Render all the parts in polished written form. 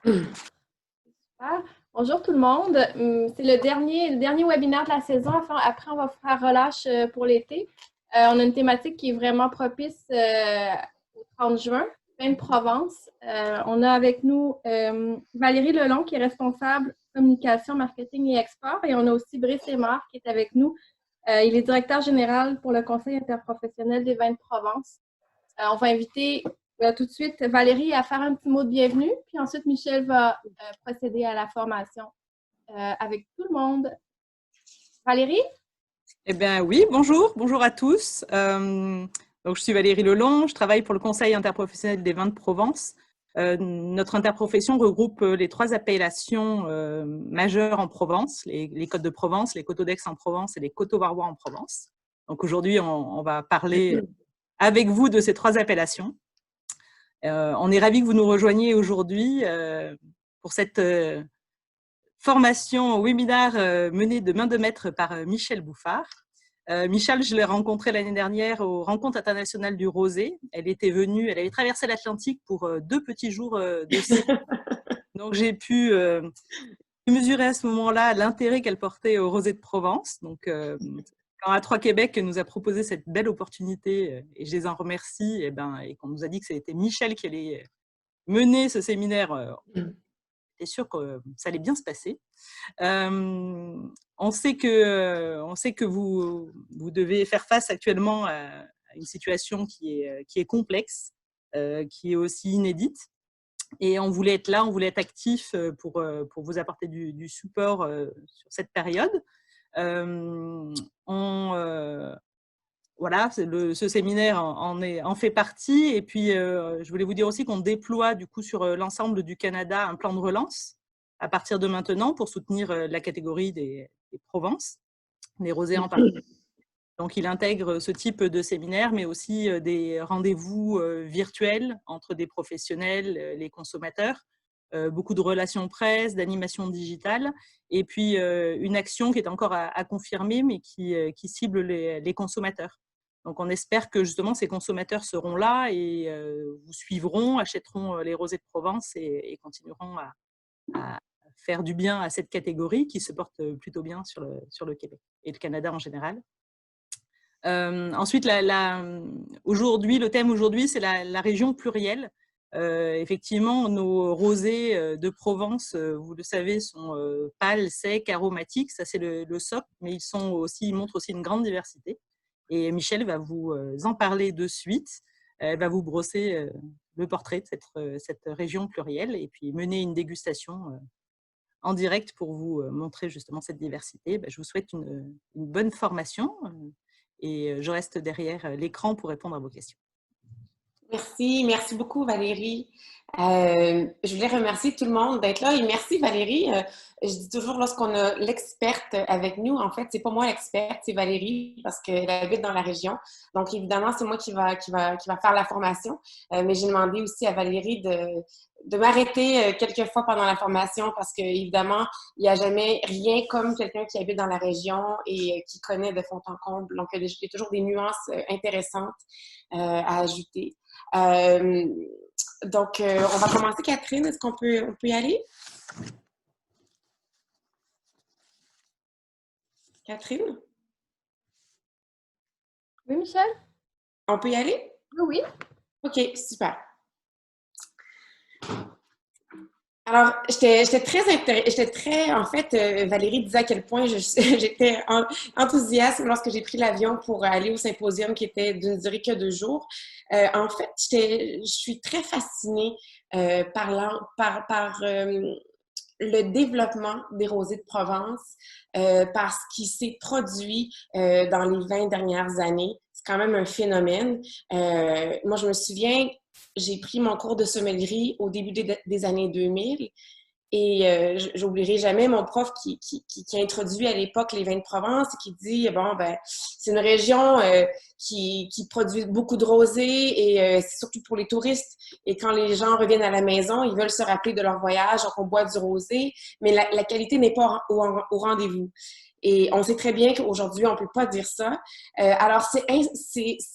Super. Bonjour tout le monde. C'est le dernier webinaire de la saison. Enfin, après, on va faire relâche pour l'été. On a une thématique qui est vraiment propice au 30 juin, fin de Provence. On a avec nous Valérie Lelon, qui est responsable communication, marketing et export. Et on a aussi Brice Aymar, qui est avec nous. Il est directeur général pour le Conseil interprofessionnel des vins de Provence. On va inviter tout de suite Valérie à faire un petit mot de bienvenue, puis ensuite Michel va procéder à la formation avec tout le monde. Valérie? Eh bien oui, bonjour à tous. Donc, je suis Valérie Lelon, je travaille pour le Conseil interprofessionnel des vins de Provence. Notre interprofession regroupe les 3 appellations majeures en Provence, les Côtes de Provence, les Coteaux d'Aix en Provence et les Coteaux Varois en Provence. Donc aujourd'hui, on va parler avec vous de ces 3 appellations. On est ravis que vous nous rejoigniez aujourd'hui pour cette formation webinaire menée de main de maître par Michel Bouffard. Michel, je l'ai rencontrée l'année dernière aux Rencontres internationales du Rosé. Elle avait traversé l'Atlantique pour 2 petits jours de ski. Donc j'ai pu mesurer à ce moment-là l'intérêt qu'elle portait au Rosé de Provence. Donc quand A3 Québec nous a proposé cette belle opportunité, et je les en remercie, et qu'on nous a dit que c'était Michel qui allait mener ce séminaire, j'étais sûre que ça allait bien se passer. On sait que vous devez faire face actuellement à une situation qui est complexe, qui est aussi inédite. Et on voulait être là, on voulait être actif pour vous apporter du support sur cette période. Voilà, ce séminaire en fait partie. Et puis, je voulais vous dire aussi qu'on déploie du coup sur l'ensemble du Canada un plan de relance à partir de maintenant pour soutenir la catégorie des Provences, des rosés en particulier. Donc, il intègre ce type de séminaire, mais aussi des rendez-vous virtuels entre des professionnels, les consommateurs, beaucoup de relations presse, d'animation digitale, et puis une action qui est encore à confirmer, mais qui cible les consommateurs. Donc, on espère que justement ces consommateurs seront là et vous suivront, achèteront les rosés de Provence et continueront à faire du bien à cette catégorie qui se porte plutôt bien sur le Québec et le Canada en général. Ensuite, aujourd'hui, le thème aujourd'hui, c'est la région plurielle. Effectivement, nos rosés de Provence, vous le savez, sont pâles, secs, aromatiques. Ça, c'est le socle, mais ils montrent aussi une grande diversité. Et Michel va vous en parler de suite. Elle va vous brosser le portrait de cette région plurielle et puis mener une dégustation en direct pour vous montrer justement cette diversité. Je vous souhaite une bonne formation et je reste derrière l'écran pour répondre à vos questions. Merci beaucoup Valérie. Je voulais remercier tout le monde d'être là et merci Valérie. Je dis toujours lorsqu'on a l'experte avec nous, en fait, c'est pas moi l'experte, c'est Valérie parce qu'elle habite dans la région. Donc évidemment, c'est moi qui va faire la formation. Mais j'ai demandé aussi à Valérie de m'arrêter quelques fois pendant la formation parce que évidemment, il n'y a jamais rien comme quelqu'un qui habite dans la région et qui connaît de fond en comble. Donc il y a toujours des nuances intéressantes à ajouter. Donc, on va commencer, Catherine. Est-ce qu'on peut y aller? Catherine? Oui, Michel? On peut y aller? Oui. OK, super. Alors, j'étais très, en fait, Valérie disait à quel point j'étais enthousiaste lorsque j'ai pris l'avion pour aller au symposium qui était d'une durée que 2 jours. En fait, je suis très fascinée par le développement des rosés de Provence, par ce qui s'est produit dans les 20 dernières années. C'est quand même un phénomène. Moi, je me souviens, j'ai pris mon cours de sommellerie au début des années 2000 et j'oublierai jamais mon prof qui a introduit à l'époque les vins de Provence et qui dit, bon, ben, c'est une région qui produit beaucoup de rosés et c'est surtout pour les touristes. Et quand les gens reviennent à la maison, ils veulent se rappeler de leur voyage, donc on boit du rosé, mais la qualité n'est pas au rendez-vous. Et on sait très bien qu'aujourd'hui, on peut pas dire ça. Alors,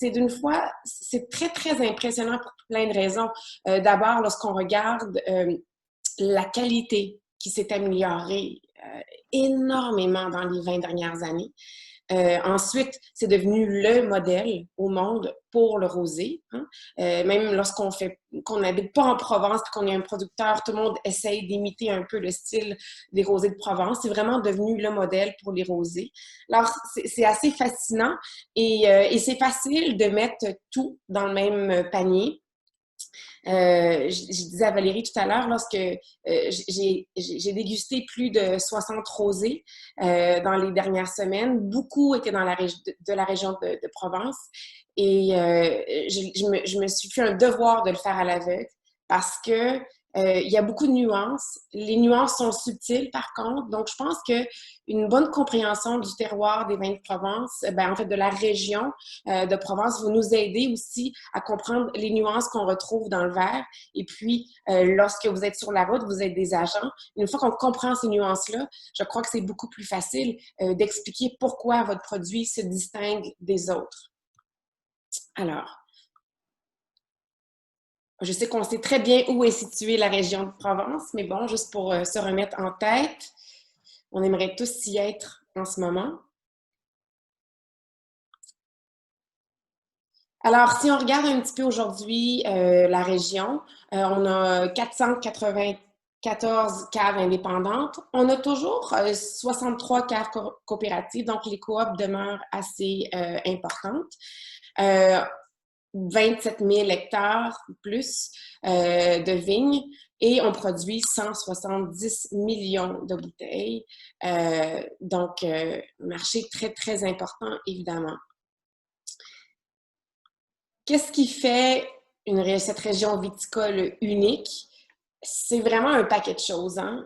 d'une fois, c'est très, très impressionnant pour plein de raisons. D'abord, lorsqu'on regarde la qualité qui s'est améliorée énormément dans les 20 dernières années. Ensuite, c'est devenu le modèle au monde pour le rosé. Hein. Même qu'on n'habite pas en Provence et qu'on est un producteur, tout le monde essaye d'imiter un peu le style des rosés de Provence. C'est vraiment devenu le modèle pour les rosés. Alors, c'est assez fascinant et c'est facile de mettre tout dans le même panier. Je disais à Valérie tout à l'heure, lorsque j'ai dégusté plus de 60 rosés dans les dernières semaines, beaucoup étaient dans de la région de Provence et je me suis fait un devoir de le faire à l'aveugle parce que il y a beaucoup de nuances. Les nuances sont subtiles, par contre. Donc, je pense qu'une bonne compréhension du terroir des vins de Provence, en fait, de la région de Provence, va nous aider aussi à comprendre les nuances qu'on retrouve dans le verre. Et puis, lorsque vous êtes sur la route, vous êtes des agents. Une fois qu'on comprend ces nuances-là, je crois que c'est beaucoup plus facile d'expliquer pourquoi votre produit se distingue des autres. Alors, je sais qu'on sait très bien où est située la région de Provence, mais bon, juste pour se remettre en tête, on aimerait tous y être en ce moment. Alors, si on regarde un petit peu aujourd'hui la région, on a 494 caves indépendantes. On a toujours 63 caves coopératives, donc les coops demeurent assez importantes. 27 000 hectares plus de vignes et on produit 170 millions de bouteilles. Donc, marché très, très important, évidemment. Qu'est-ce qui fait cette région viticole unique? C'est vraiment un paquet de choses. Hein?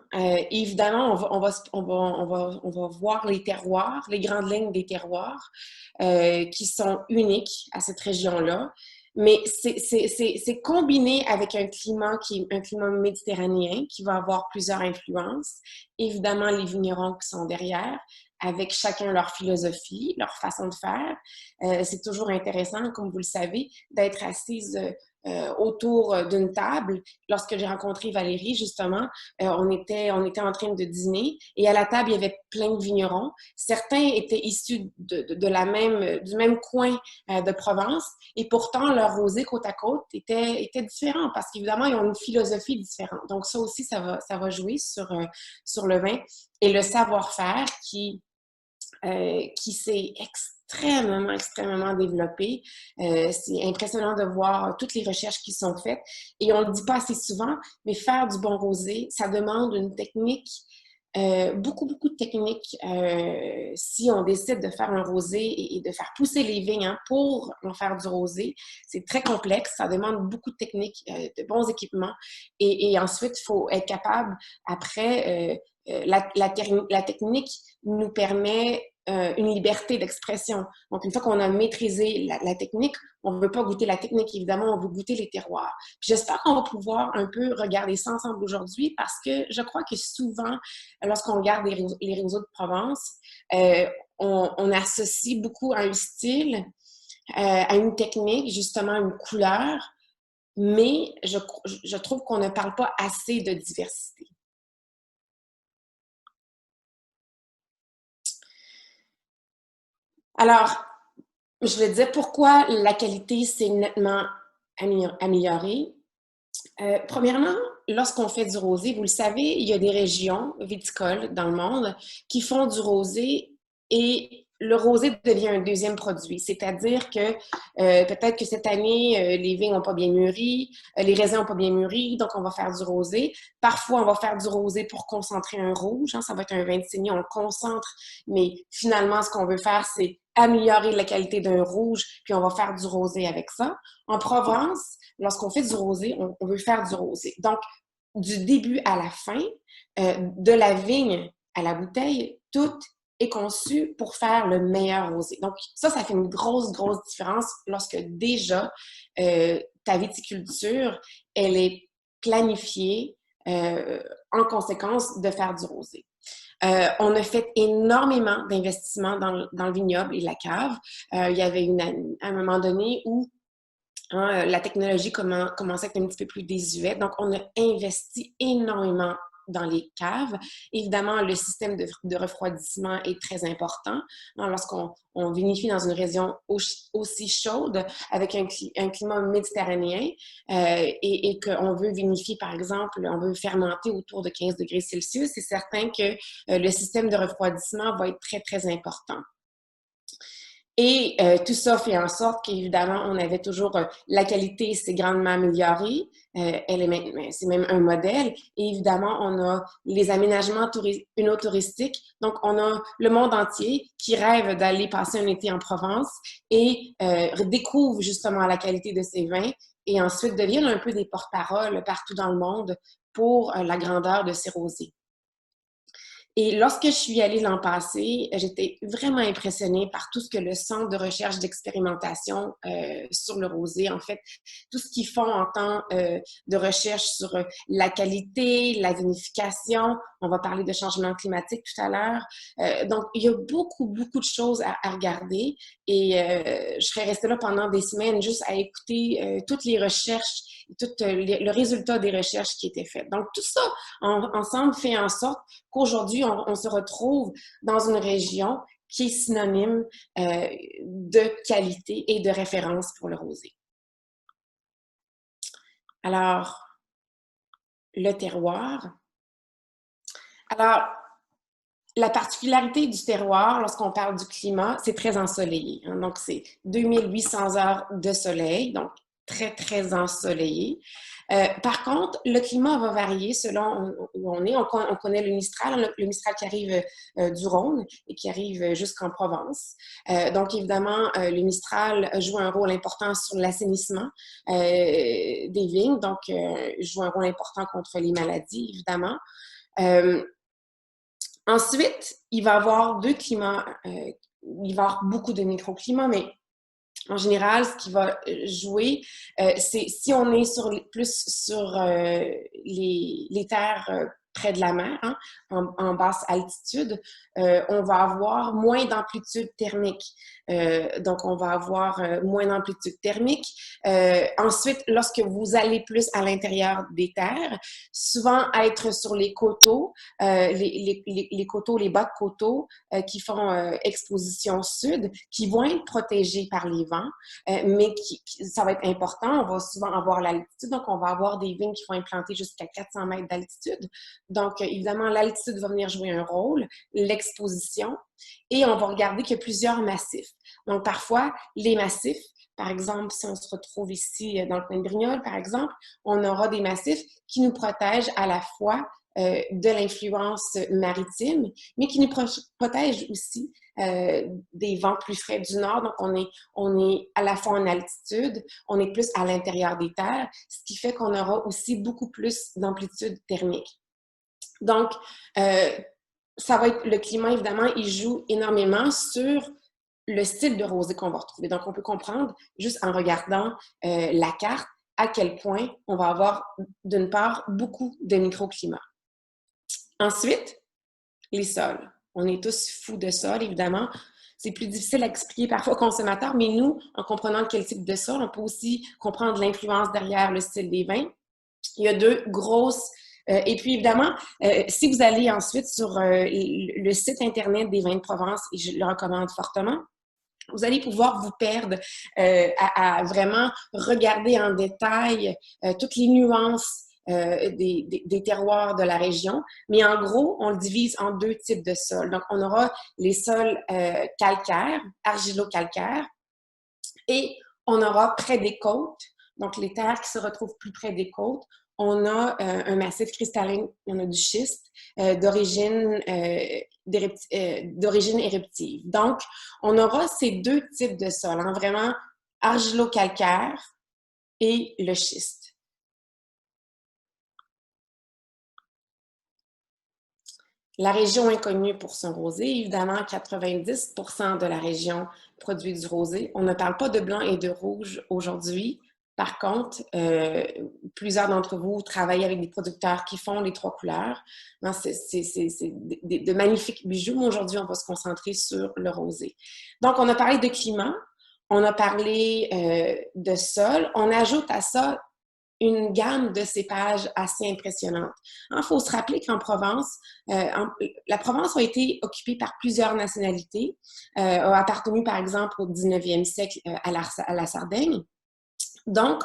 Évidemment, on va voir les terroirs, les grandes lignes des terroirs qui sont uniques à cette région-là. Mais c'est combiné avec un climat un climat méditerranéen qui va avoir plusieurs influences. Évidemment, les vignerons qui sont derrière, avec chacun leur philosophie, leur façon de faire. C'est toujours intéressant, comme vous le savez, d'être assise autour d'une table. Lorsque j'ai rencontré Valérie, justement, on était en train de dîner et à la table, il y avait plein de vignerons. Certains étaient issus du même coin de Provence et pourtant, leur rosé côte à côte était différent parce qu'évidemment, ils ont une philosophie différente. Donc, ça aussi, ça va jouer sur le vin et le savoir-faire qui s'est extrêmement développé. C'est impressionnant de voir toutes les recherches qui sont faites. Et on ne le dit pas assez souvent, mais faire du bon rosé, ça demande une technique, beaucoup de techniques. Si on décide de faire un rosé et de faire pousser les vignes pour en faire du rosé, c'est très complexe. Ça demande beaucoup de techniques, de bons équipements. Et ensuite, il faut être capable, après, la technique nous permet une liberté d'expression. Donc, une fois qu'on a maîtrisé la technique, on ne veut pas goûter la technique, évidemment, on veut goûter les terroirs. J'espère qu'on va pouvoir un peu regarder ça ensemble aujourd'hui parce que je crois que souvent, lorsqu'on regarde les rosés de Provence, on associe beaucoup à un style, à une technique, justement, une couleur, mais je trouve qu'on ne parle pas assez de diversité. Alors, je vais dire pourquoi la qualité s'est nettement améliorée. Premièrement, lorsqu'on fait du rosé, vous le savez, il y a des régions viticoles dans le monde qui font du rosé et le rosé devient un deuxième produit. C'est-à-dire que peut-être que cette année, les vignes n'ont pas bien mûri, les raisins n'ont pas bien mûri, donc on va faire du rosé. Parfois, on va faire du rosé pour concentrer un rouge. Hein, ça va être un vin de saignée, on le concentre, mais finalement, ce qu'on veut faire, c'est améliorer la qualité d'un rouge, puis on va faire du rosé avec ça. En Provence, lorsqu'on fait du rosé, on veut faire du rosé. Donc, du début à la fin, de la vigne à la bouteille, tout est conçu pour faire le meilleur rosé. Donc, ça fait une grosse différence lorsque déjà ta viticulture, elle est planifiée en conséquence de faire du rosé. On a fait énormément d'investissements dans le vignoble et la cave. Il y avait un moment donné où Hein, la technologie commençait à être un petit peu plus désuète. Donc, on a investi énormément dans les caves. Évidemment, le système de refroidissement est très important. Hein, lorsqu'on vinifie dans une région aussi chaude, avec un climat méditerranéen, et qu'on veut vinifier, par exemple, on veut fermenter autour de 15 degrés Celsius, c'est certain que le système de refroidissement va être très, très important. Et tout ça fait en sorte qu'évidemment, on avait toujours la qualité s'est grandement améliorée. C'est même un modèle. Et évidemment, on a les aménagements touristiques. Donc, on a le monde entier qui rêve d'aller passer un été en Provence et découvre justement la qualité de ces vins et ensuite deviennent un peu des porte-paroles partout dans le monde pour la grandeur de ces rosés. Et lorsque je suis allée l'an passé, j'étais vraiment impressionnée par tout ce que le Centre de recherche d'expérimentation sur le rosé, en fait, tout ce qu'ils font en temps de recherche sur la qualité, la vinification. On va parler de changement climatique tout à l'heure. Donc, il y a beaucoup, beaucoup de choses à regarder et je serais restée là pendant des semaines juste à écouter toutes les recherches, le résultat des recherches qui étaient faites. Donc, tout ça ensemble fait en sorte qu'aujourd'hui, on se retrouve dans une région qui est synonyme de qualité et de référence pour le rosé. Alors, le terroir. Alors, la particularité du terroir, lorsqu'on parle du climat, c'est très ensoleillé. Hein? Donc, c'est 2800 heures de soleil, donc très, très ensoleillé. Par contre, le climat va varier selon où on est. On connaît le Mistral qui arrive du Rhône et qui arrive jusqu'en Provence. Donc, évidemment, le Mistral joue un rôle important sur l'assainissement des vignes, donc joue un rôle important contre les maladies, évidemment. Ensuite, il va y avoir deux climats. Il va y avoir beaucoup de microclimats, mais en général, ce qui va jouer, c'est si on est plus sur les terres près de la mer, hein, en basse altitude, on va avoir moins d'amplitude thermique. Donc, on va avoir moins d'amplitude thermique. Ensuite, lorsque vous allez plus à l'intérieur des terres, souvent être sur les coteaux, les coteaux, les bas de coteaux qui font exposition sud, qui vont être protégés par les vents, mais ça va être important. On va souvent avoir l'altitude, donc on va avoir des vignes qui vont être plantées jusqu'à 400 mètres d'altitude. Donc, évidemment, l'altitude va venir jouer un rôle, l'exposition, et on va regarder qu'il y a plusieurs massifs. Donc, parfois, les massifs, par exemple, si on se retrouve ici dans le coin de Brignoles, par exemple, on aura des massifs qui nous protègent à la fois de l'influence maritime, mais qui nous protègent aussi des vents plus frais du nord. Donc, on est à la fois en altitude, on est plus à l'intérieur des terres, ce qui fait qu'on aura aussi beaucoup plus d'amplitude thermique. Donc, ça va être le climat, évidemment, il joue énormément sur le style de rosé qu'on va retrouver. Donc, on peut comprendre, juste en regardant la carte, à quel point on va avoir, d'une part, beaucoup de microclimats. Ensuite, les sols. On est tous fous de sol, évidemment. C'est plus difficile à expliquer parfois aux consommateurs, mais nous, en comprenant quel type de sol, on peut aussi comprendre l'influence derrière le style des vins. Il y a deux grosses... et puis, évidemment, si vous allez ensuite sur le site Internet des vins de Provence, et je le recommande fortement, vous allez pouvoir vous perdre à vraiment regarder en détail toutes les nuances des terroirs de la région. Mais en gros, on le divise en deux types de sols. Donc, on aura les sols calcaires, argilo-calcaires, et on aura près des côtes, donc les terres qui se retrouvent plus près des côtes. On a un massif cristallin, on a du schiste d'origine éruptive. Donc, on aura ces deux types de sols, hein, vraiment argilo-calcaire et le schiste. La région est connue pour son rosé. Évidemment, 90% de la région produit du rosé. On ne parle pas de blanc et de rouge aujourd'hui. Par contre, plusieurs d'entre vous travaillent avec des producteurs qui font les trois couleurs. C'est de magnifiques bijoux, mais aujourd'hui, on va se concentrer sur le rosé. Donc, on a parlé de climat. On a parlé de sol. On ajoute à ça une gamme de cépages assez impressionnante. Il faut se rappeler qu'en Provence, la Provence a été occupée par plusieurs nationalités, a appartenu par exemple au 19e siècle à la Sardaigne. Donc,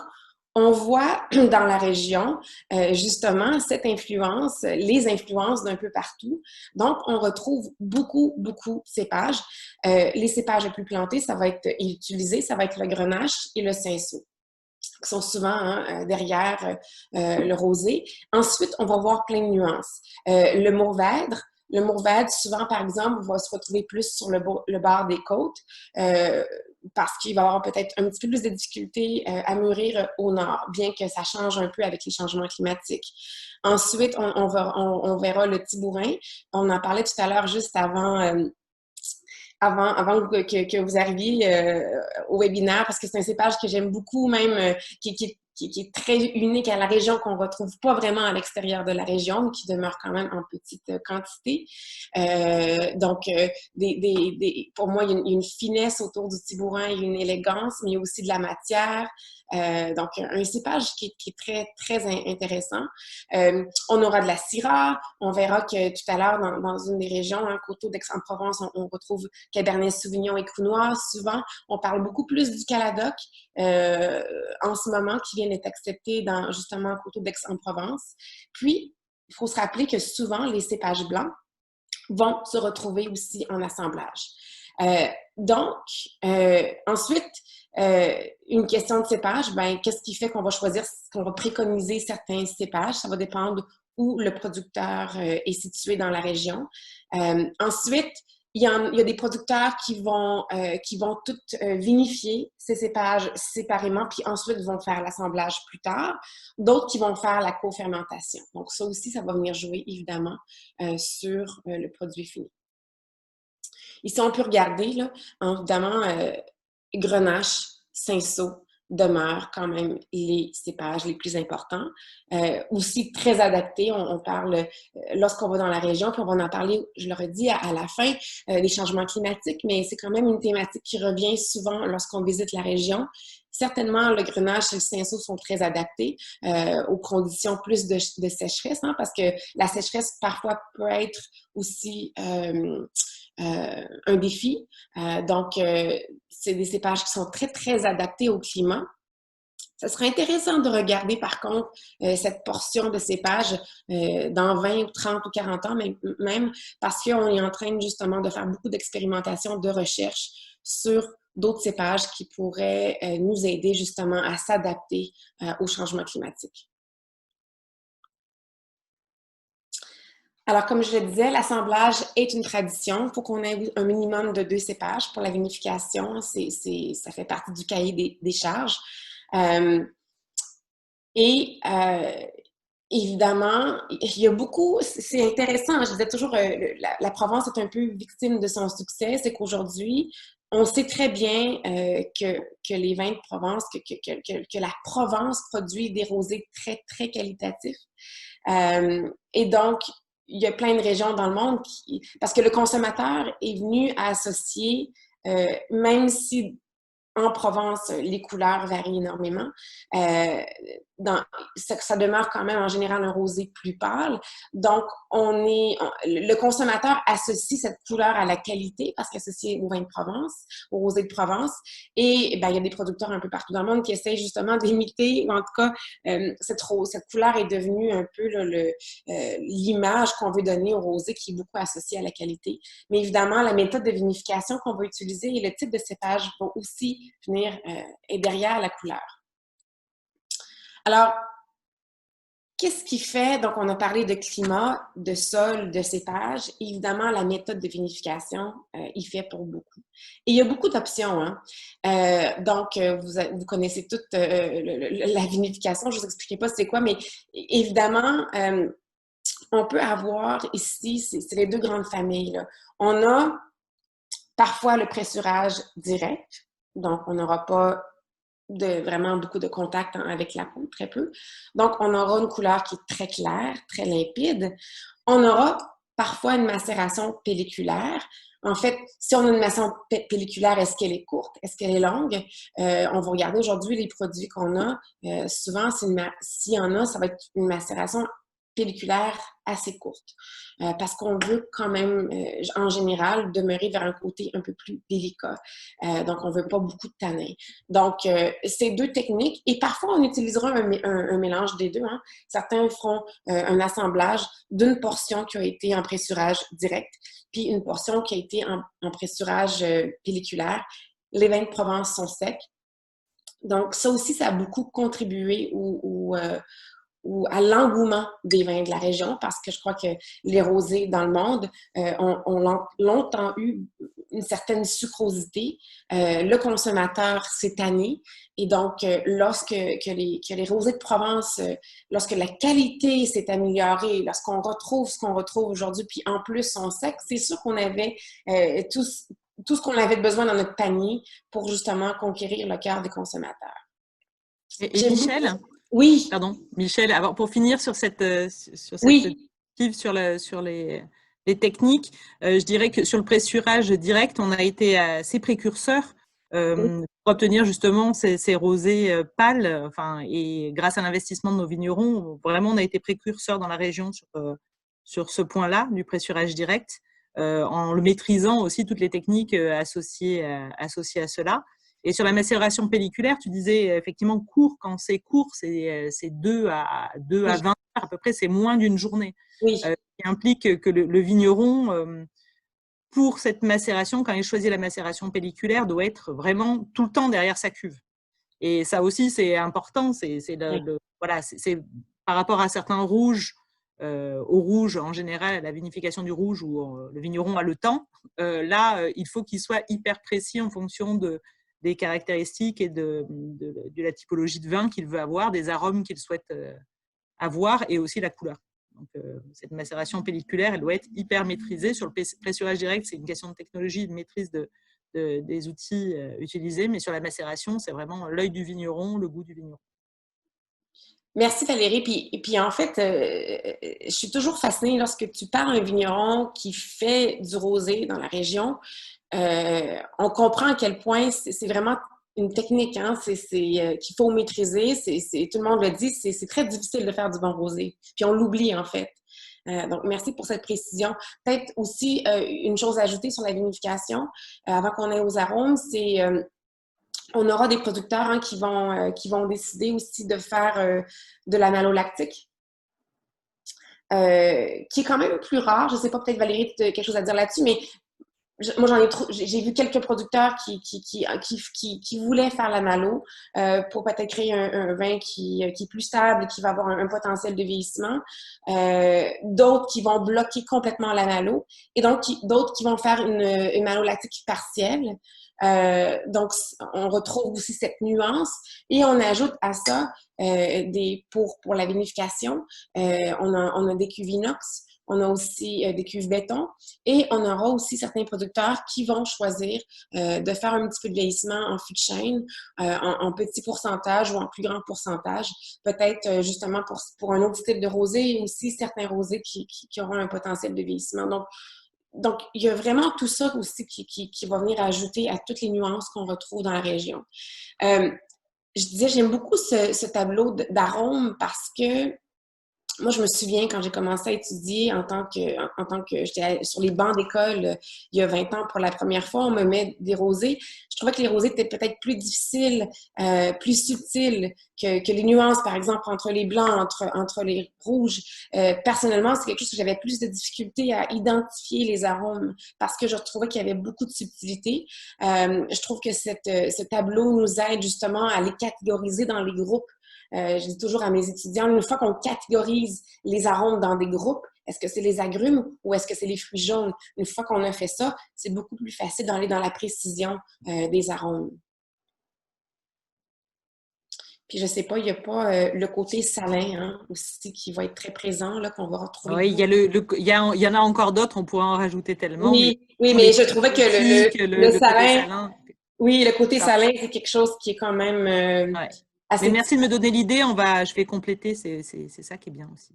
on voit dans la région justement cette influence, les influences d'un peu partout. Donc, on retrouve beaucoup de cépages. Les cépages les plus plantés, ça va être utilisé, ça va être le grenache et le cinsault, qui sont souvent derrière le rosé. Ensuite, on va voir plein de nuances. Le mourvèdre, souvent, par exemple, va se retrouver plus sur le bord des côtes parce qu'il va avoir peut-être un petit peu plus de difficultés à mûrir au nord, bien que ça change un peu avec les changements climatiques. Ensuite, on verra le tibourin. On en parlait tout à l'heure juste avant que vous arriviez au webinaire, parce que c'est un cépage que j'aime beaucoup, même qui est très unique à la région, qu'on ne retrouve pas vraiment à l'extérieur de la région, mais qui demeure quand même en petite quantité. Pour moi, il y a une finesse autour du tibourin, il y a une élégance, mais il y a aussi de la matière. Donc, un cépage qui est très, très intéressant. On aura de la syrah. On verra que tout à l'heure, dans une des régions, Coteaux d'Aix-en-Provence, on retrouve Cabernet Sauvignon et Counoir. Souvent, on parle beaucoup plus du Caladoc en ce moment, qui vient d'être accepté dans justement Coteaux d'Aix-en-Provence. Puis, il faut se rappeler que souvent, les cépages blancs vont se retrouver aussi en assemblage. Ensuite, une question de cépage, qu'est-ce qui fait qu'on va choisir, qu'on va préconiser certains cépages? Ça va dépendre où le producteur est situé dans la région. Ensuite, il y a des producteurs qui vont tout vinifier ces cépages séparément, puis ensuite vont faire l'assemblage plus tard. D'autres qui vont faire la co-fermentation. Donc, ça aussi, ça va venir jouer, évidemment, sur le produit fini. Ici, on peut regarder, là, évidemment, grenache, cinsault demeurent quand même les cépages les plus importants. Aussi très adaptés, on parle lorsqu'on va dans la région, puis on va en parler, je le redis, à la fin, des changements climatiques, mais c'est quand même une thématique qui revient souvent lorsqu'on visite la région. Certainement, le grenache et le cinsault sont très adaptés aux conditions plus de sécheresse, parce que la sécheresse, parfois, peut être aussi un défi. C'est des cépages qui sont très, très adaptés au climat. Ça serait intéressant de regarder, par contre, cette portion de cépages dans 20 ou 30 ou 40 ans, même parce qu'on est en train justement de faire beaucoup d'expérimentations, de recherche sur d'autres cépages qui pourraient nous aider justement à s'adapter au changement climatique. Alors, comme je le disais, l'assemblage est une tradition. Il faut qu'on ait un minimum de 2 cépages pour la vinification. Ça fait partie du cahier des charges. Évidemment, il y a beaucoup, c'est intéressant, je disais toujours, la Provence est un peu victime de son succès, c'est qu'aujourd'hui, on sait très bien que les vins de Provence, que la Provence produit des rosés très, très qualitatifs. Et donc, il y a plein de régions dans le monde parce que le consommateur est venu à associer, même si en Provence, les couleurs varient énormément. Ça demeure quand même en général un rosé plus pâle. Donc, le consommateur associe cette couleur à la qualité parce qu'associée au vin de Provence, au rosé de Provence. Et il y a des producteurs un peu partout dans le monde qui essayent justement d'imiter, ou en tout cas, cette couleur est devenue un peu l'image qu'on veut donner au rosé qui est beaucoup associée à la qualité. Mais évidemment, la méthode de vinification qu'on va utiliser et le type de cépage vont aussi venir et derrière la couleur. Alors, qu'est-ce qui fait, donc on a parlé de climat, de sol, de cépage, évidemment la méthode de vinification, il fait pour beaucoup. Et il y a beaucoup d'options, vous connaissez toute la vinification, je ne vous expliquerai pas c'est quoi, mais évidemment, on peut avoir ici, c'est les 2 grandes familles, là. On a parfois le pressurage direct, donc on n'aura pas vraiment beaucoup de contact avec la peau, très peu. Donc, on aura une couleur qui est très claire, très limpide. On aura parfois une macération pelliculaire. En fait, si on a une macération pelliculaire, est-ce qu'elle est courte? Est-ce qu'elle est longue? On va regarder aujourd'hui les produits qu'on a. Souvent, s'il y en a, ça va être une macération pelliculaire assez courte. Parce qu'on veut quand même, en général, demeurer vers un côté un peu plus délicat. Donc, on veut pas beaucoup de tanins. Donc, c'est deux techniques. Et parfois, on utilisera un mélange des deux. Hein. Certains feront un assemblage d'une portion qui a été en pressurage direct, puis une portion qui a été en pressurage pelliculaire. Les vins de Provence sont secs. Donc, ça aussi, ça a beaucoup contribué ou à l'engouement des vins de la région, parce que je crois que les rosés dans le monde ont longtemps eu une certaine sucrosité. Le consommateur s'est tanné. Et donc, lorsque les rosés de Provence, lorsque la qualité s'est améliorée, lorsqu'on retrouve ce qu'on retrouve aujourd'hui, puis en plus sont secs, c'est sûr qu'on avait tout ce qu'on avait besoin dans notre panier pour justement conquérir le cœur des consommateurs. Et Michel? Oui. Pardon, Michel, alors pour finir sur cette oui. sur les techniques, je dirais que sur le pressurage direct, on a été assez précurseurs pour obtenir justement ces rosés pâles, enfin, et grâce à l'investissement de nos vignerons, vraiment on a été précurseurs dans la région sur ce point-là du pressurage direct, en le maîtrisant aussi toutes les techniques associées à cela. Et sur la macération pelliculaire, tu disais effectivement court, quand c'est court, c'est 2 à 20 heures à peu près, c'est moins d'une journée. Oui. Qui implique que le vigneron, pour cette macération, quand il choisit la macération pelliculaire, doit être vraiment tout le temps derrière sa cuve. Et ça aussi, c'est important, voilà, c'est par rapport à certains rouges, au rouge en général, à la vinification du rouge où le vigneron a le temps, là, il faut qu'il soit hyper précis en fonction des caractéristiques et de la typologie de vin qu'il veut avoir, des arômes qu'il souhaite avoir et aussi la couleur. Donc, cette macération pelliculaire, elle doit être hyper maîtrisée. Sur le pressurage direct, c'est une question de technologie, de maîtrise des outils utilisés, mais sur la macération, c'est vraiment l'œil du vigneron, le goût du vigneron. Merci Valérie. Puis en fait, je suis toujours fascinée lorsque tu parles à un vigneron qui fait du rosé dans la région. On comprend à quel point c'est vraiment une technique, hein, qu'il faut maîtriser. Tout le monde le dit, c'est très difficile de faire du bon rosé. Puis on l'oublie en fait. Donc, merci pour cette précision. Peut-être aussi une chose à ajouter sur la vinification, avant qu'on aille aux arômes, c'est on aura des producteurs hein, qui vont décider aussi de faire de la malolactique. Qui est quand même plus rare. Je ne sais pas, peut-être Valérie, tu as quelque chose à dire là-dessus, mais moi, j'ai vu quelques producteurs qui voulaient faire la malo pour peut-être créer un vin qui est plus stable, qui va avoir un potentiel de vieillissement. D'autres qui vont bloquer complètement la malo et donc d'autres qui vont faire une malolactique partielle. Donc, on retrouve aussi cette nuance et on ajoute à ça pour la vinification, on a des cuves inox. On a aussi des cuves béton et on aura aussi certains producteurs qui vont choisir de faire un petit peu de vieillissement en fût de chêne, en petit pourcentage ou en plus grand pourcentage, peut-être justement pour un autre style de rosé et aussi certains rosés qui auront un potentiel de vieillissement. Donc, il y a vraiment tout ça aussi qui va venir ajouter à toutes les nuances qu'on retrouve dans la région. Je disais, j'aime beaucoup ce tableau d'arômes parce que moi, je me souviens quand j'ai commencé à étudier en tant que j'étais sur les bancs d'école il y a 20 ans pour la première fois, on me met des rosés. Je trouvais que les rosés étaient peut-être plus difficiles, plus subtils que les nuances, par exemple, entre les blancs, entre les rouges. Personnellement, c'est quelque chose que j'avais plus de difficulté à identifier les arômes parce que je trouvais qu'il y avait beaucoup de subtilité. Je trouve que ce tableau nous aide justement à les catégoriser dans les groupes. Je dis toujours à mes étudiants, une fois qu'on catégorise les arômes dans des groupes, est-ce que c'est les agrumes ou est-ce que c'est les fruits jaunes? Une fois qu'on a fait ça, c'est beaucoup plus facile d'aller dans la précision des arômes. Puis je sais pas, il n'y a pas le côté salin hein, aussi qui va être très présent, là, qu'on va retrouver. Oui, il y en a encore d'autres, on pourrait en rajouter tellement. Oui, mais je trouvais que le salin, salin, oui, le côté salin, c'est quelque chose qui est quand même Mais merci de me donner l'idée, je vais compléter, c'est ça qui est bien aussi.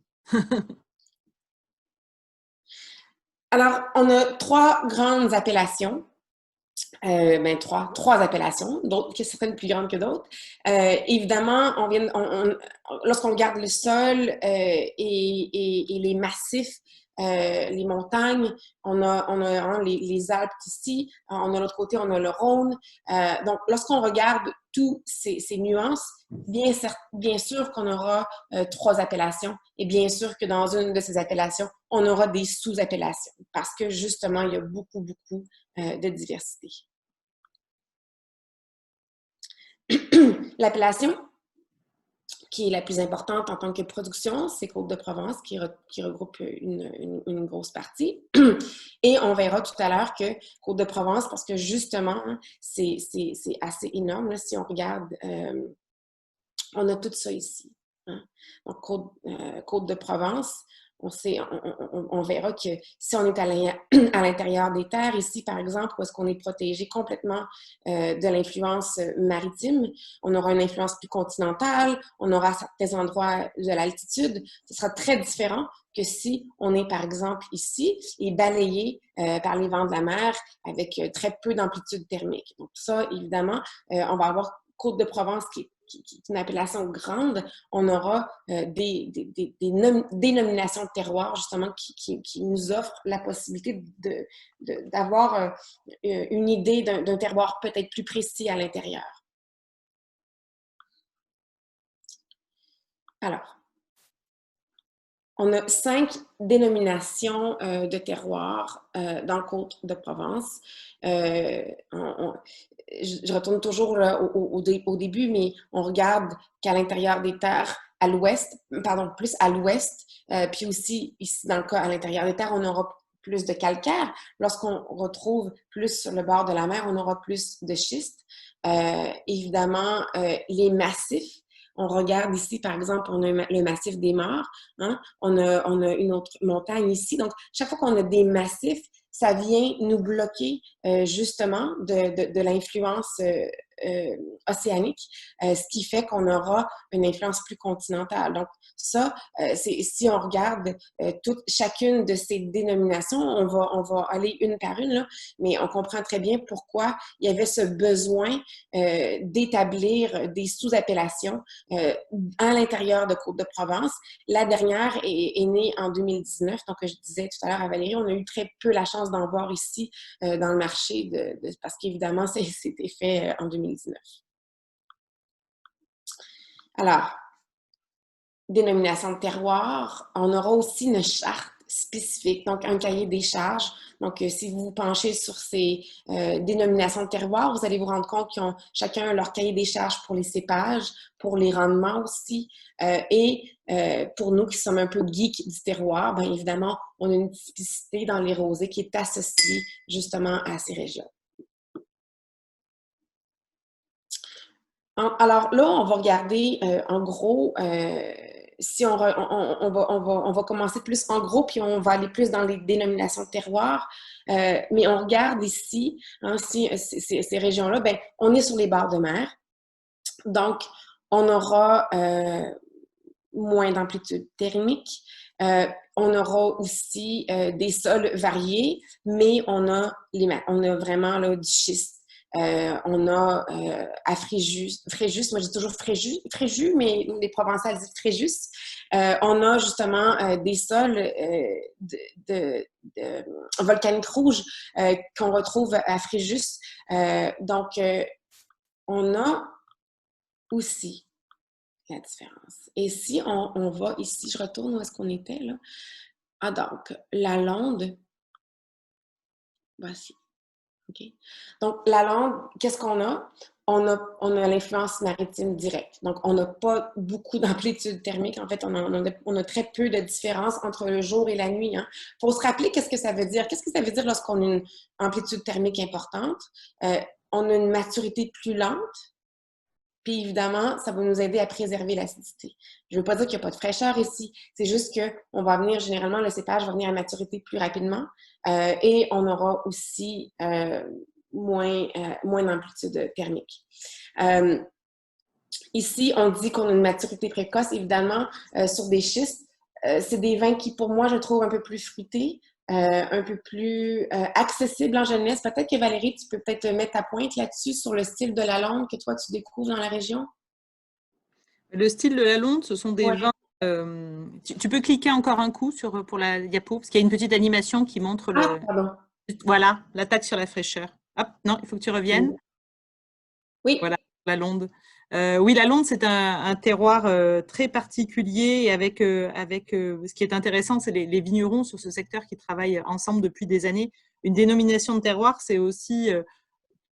Alors, on a 3 grandes appellations. Trois appellations, d'autres qui certaines plus grandes que d'autres. Évidemment, lorsqu'on regarde le sol et les massifs, les montagnes, on a les Alpes ici, on a l'autre côté, on a le Rhône. Donc, lorsqu'on regarde tous ces nuances, bien sûr qu'on aura 3 appellations et bien sûr que dans une de ces appellations, on aura des sous-appellations parce que justement, il y a beaucoup de diversité. L'appellation qui est la plus importante en tant que production, c'est Côte-de-Provence qui regroupe une grosse partie. Et on verra tout à l'heure que Côte-de-Provence, parce que justement, c'est assez énorme. Là, si on regarde, on a tout ça ici. Hein? Donc, Côte-de-Provence, on verra que si on est à l'intérieur des terres, ici par exemple, où est-ce qu'on est protégé complètement de l'influence maritime, on aura une influence plus continentale, on aura à certains endroits de l'altitude. Ce sera très différent que si on est par exemple ici et balayé par les vents de la mer avec très peu d'amplitude thermique. Donc ça, évidemment, on va avoir Côte-de-Provence qui est une appellation grande, on aura des dénominations de terroirs, justement, qui nous offrent la possibilité d'avoir une idée d'un terroir peut-être plus précis à l'intérieur. Alors, on a 5 dénominations de terroirs dans le Côte-de-Provence. Je retourne toujours au début, mais on regarde qu'à l'intérieur des terres, à l'ouest, plus à l'ouest, puis aussi ici, dans le cas à l'intérieur des terres, on aura plus de calcaire. Lorsqu'on retrouve plus sur le bord de la mer, on aura plus de schiste. Évidemment, les massifs. On regarde ici, par exemple, on a le massif des Maures. Hein? On a une autre montagne ici. Donc, chaque fois qu'on a des massifs, ça vient nous bloquer justement de l'influence océanique, ce qui fait qu'on aura une influence plus continentale. Donc, ça, si on regarde chacune de ces dénominations, on va aller une par une, là, mais on comprend très bien pourquoi il y avait ce besoin d'établir des sous-appellations à l'intérieur de Côte-de-Provence. La dernière est née en 2019, donc je disais tout à l'heure à Valérie, on a eu très peu la chance d'en voir ici dans le marché, parce qu'évidemment, c'était fait en 2019. Alors, dénomination de terroir, on aura aussi une charte spécifique, donc un cahier des charges. Donc, si vous vous penchez sur ces dénominations de terroir, vous allez vous rendre compte qu'ils ont chacun leur cahier des charges pour les cépages, pour les rendements aussi. Pour nous qui sommes un peu geeks du terroir, bien évidemment, on a une typicité dans les rosés qui est associée justement à ces régions. Alors là, on va regarder en gros, si on va commencer plus en gros, puis on va aller plus dans les dénominations de terroir. Mais on regarde ici, hein, ces régions-là, ben, on est sur les bords de mer. Donc, on aura moins d'amplitude thermique. On aura aussi des sols variés, mais on a vraiment là, du schiste. On a à Fréjus, moi je dis toujours Fréjus, mais les Provençals disent Fréjus. On a justement des sols volcaniques rouges qu'on retrouve à Fréjus. Donc, on a aussi la différence. Et si on va ici, je retourne où est-ce qu'on était là? Ah, donc, la Londe, voici. OK. Donc, la Londe, qu'est-ce qu'on a? On a l'influence maritime directe. Donc, on n'a pas beaucoup d'amplitude thermique. En fait, on a très peu de différence entre le jour et la nuit. Il faut se rappeler qu'est-ce que ça veut dire. Qu'est-ce que ça veut dire lorsqu'on a une amplitude thermique importante? On a une maturité plus lente. Puis évidemment, ça va nous aider à préserver l'acidité. Je ne veux pas dire qu'il n'y a pas de fraîcheur ici. C'est juste qu'on va venir, généralement, le cépage va venir à maturité plus rapidement et on aura aussi moins d'amplitude thermique. Ici, on dit qu'on a une maturité précoce, évidemment, sur des schistes. C'est des vins qui, pour moi, je trouve un peu plus fruités. un peu plus accessible en jeunesse. Peut-être que Valérie, tu peux peut-être mettre ta pointe là-dessus sur le style de la Londe que toi, tu découvres dans la région. Le style de la Londe, ce sont des Ouais. vins. Tu peux cliquer encore un coup pour la diapo, parce qu'il y a une petite animation qui montre Ah, pardon. voilà, l'attaque sur la fraîcheur. Hop, non, il faut que tu reviennes. Oui. Voilà, la Londe. Oui, la Londe, c'est un terroir très particulier et avec ce qui est intéressant, c'est les vignerons sur ce secteur qui travaillent ensemble depuis des années. Une dénomination de terroir, c'est aussi,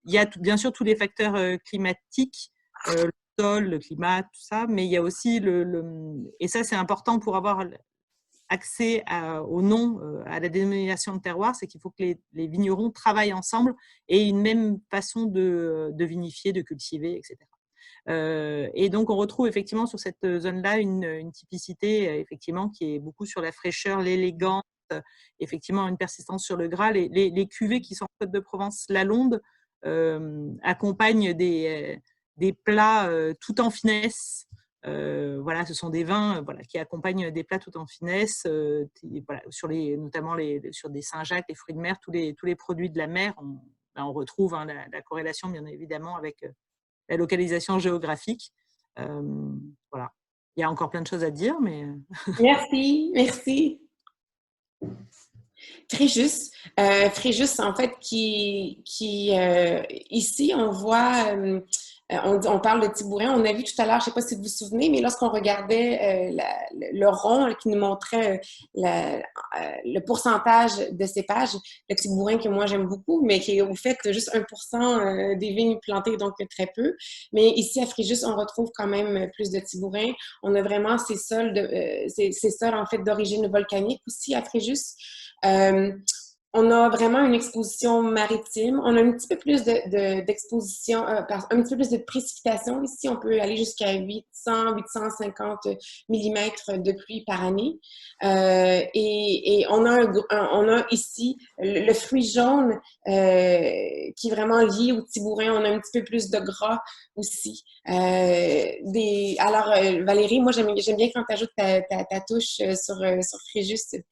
il y a bien sûr tous les facteurs climatiques, le sol, le climat, tout ça, mais il y a aussi et ça c'est important pour avoir accès au nom, à la dénomination de terroir, c'est qu'il faut que les vignerons travaillent ensemble et une même façon de vinifier, de cultiver, etc. Et donc, on retrouve effectivement sur cette zone-là une typicité effectivement qui est beaucoup sur la fraîcheur, l'élégance, effectivement une persistance sur le gras. Les cuvées qui sont en Côte de Provence, la Londe, accompagnent des plats tout en finesse. Voilà, ce sont des vins voilà, qui accompagnent des plats tout en finesse, voilà, notamment sur des Saint-Jacques, les fruits de mer, tous les produits de la mer. On retrouve la corrélation, bien évidemment, avec la localisation géographique. Voilà. Il y a encore plein de choses à dire, mais… Merci, merci. Fréjus. Fréjus, en fait, ici, on voit, on parle de Tibourin. On a vu tout à l'heure, je ne sais pas si vous vous souvenez, mais lorsqu'on regardait le rond qui nous montrait le pourcentage de cépages, le Tibourin que moi j'aime beaucoup, mais qui est au fait juste 1% des vignes plantées, donc très peu. Mais ici, à Fréjus, on retrouve quand même plus de Tibourin. On a vraiment ces sols, en fait, d'origine volcanique aussi à Fréjus. On a vraiment une exposition maritime. On a un petit peu plus d'exposition, un petit peu plus de précipitation. Ici, on peut aller jusqu'à 800-850 mm de pluie par année. Et on a ici le fruit jaune qui est vraiment lié au Tibourin. On a un petit peu plus de gras aussi. Alors, Valérie, moi, j'aime bien quand tu ajoutes ta touche sur Fréjus.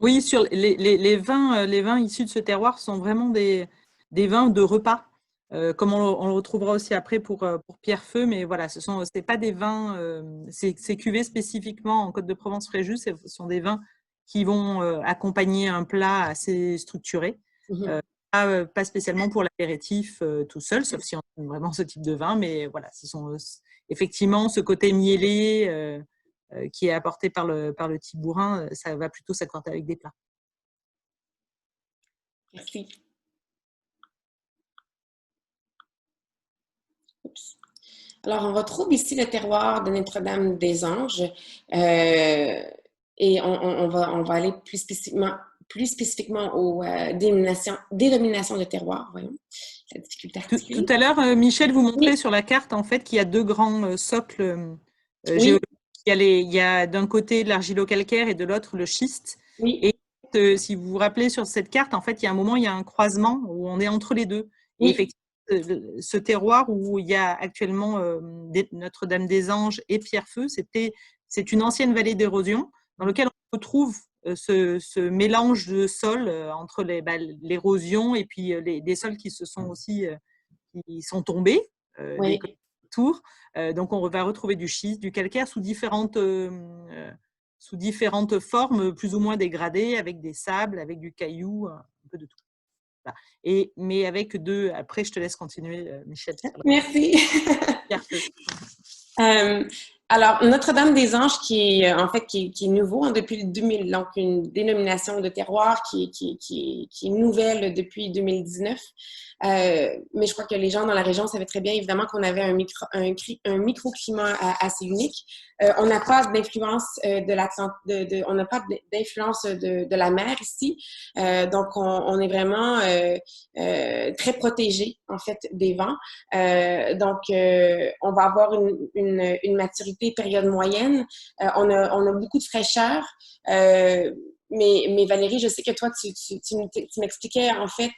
Oui, sur les vins issus de ce terroir sont vraiment des vins de repas, comme on le retrouvera aussi après pour Pierrefeu, mais voilà, c'est pas des vins, ces cuvées spécifiquement en Côte de Provence-Fréjus, ce sont des vins qui vont accompagner un plat assez structuré, pas spécialement pour l'apéritif tout seul, sauf si on aime vraiment ce type de vin, mais voilà, ce sont effectivement ce côté mielé qui est apporté par le Tibourin, ça va plutôt s'accorder avec des plats. Merci. Oups. Alors, on retrouve ici le terroir de Notre-Dame-des-Anges et on va aller plus spécifiquement aux dénominations de terroir. Voyons, la difficulté Tout à l'heure, Michel vous montrait sur la carte en fait qu'il y a deux grands socles géologiques. Il y a d'un côté l'argilo-calcaire et de l'autre le schiste. Oui. Et si vous vous rappelez sur cette carte, en fait, il y a un moment, il y a un croisement où on est entre les deux. Oui. Et effectivement, ce terroir où il y a actuellement Notre-Dame-des-Anges et Pierrefeu, c'est une ancienne vallée d'érosion dans laquelle on retrouve ce mélange de sols entre l'érosion et puis des sols qui se sont aussi qui sont tombés des tours. Donc on va retrouver du schiste, du calcaire sous différentes formes plus ou moins dégradées, avec des sables, avec du caillou, un peu de tout. Voilà. Mais avec après je te laisse continuer, Michel. Merci. Alors, Notre-Dame-des-Anges, qui est nouveau depuis 2000, donc une dénomination de terroir qui est nouvelle depuis 2019. Mais je crois que les gens dans la région savaient très bien, évidemment, qu'on avait un microclimat assez unique. On n'a pas d'influence on n'a pas d'influence de la mer ici. Donc, on est vraiment très protégé, en fait, des vents. Donc, on va avoir une maturité période moyenne. On a beaucoup de fraîcheur. Mais Valérie, je sais que toi, tu m'expliquais en fait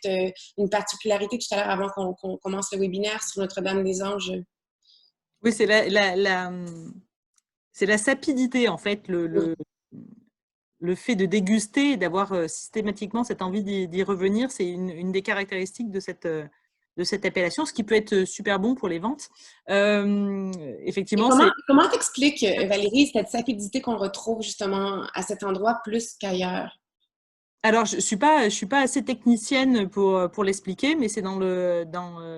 une particularité tout à l'heure avant qu'on commence le webinaire sur Notre-Dame-des-Anges. Oui, c'est la sapidité en fait. le fait de déguster et d'avoir systématiquement cette envie d'y revenir, c'est une des caractéristiques de cette appellation, ce qui peut être super bon pour les ventes. Et Effectivement, comment t'expliques, Valérie, cette sapidité qu'on retrouve justement à cet endroit plus qu'ailleurs? Alors, je suis pas assez technicienne pour l'expliquer, mais c'est dans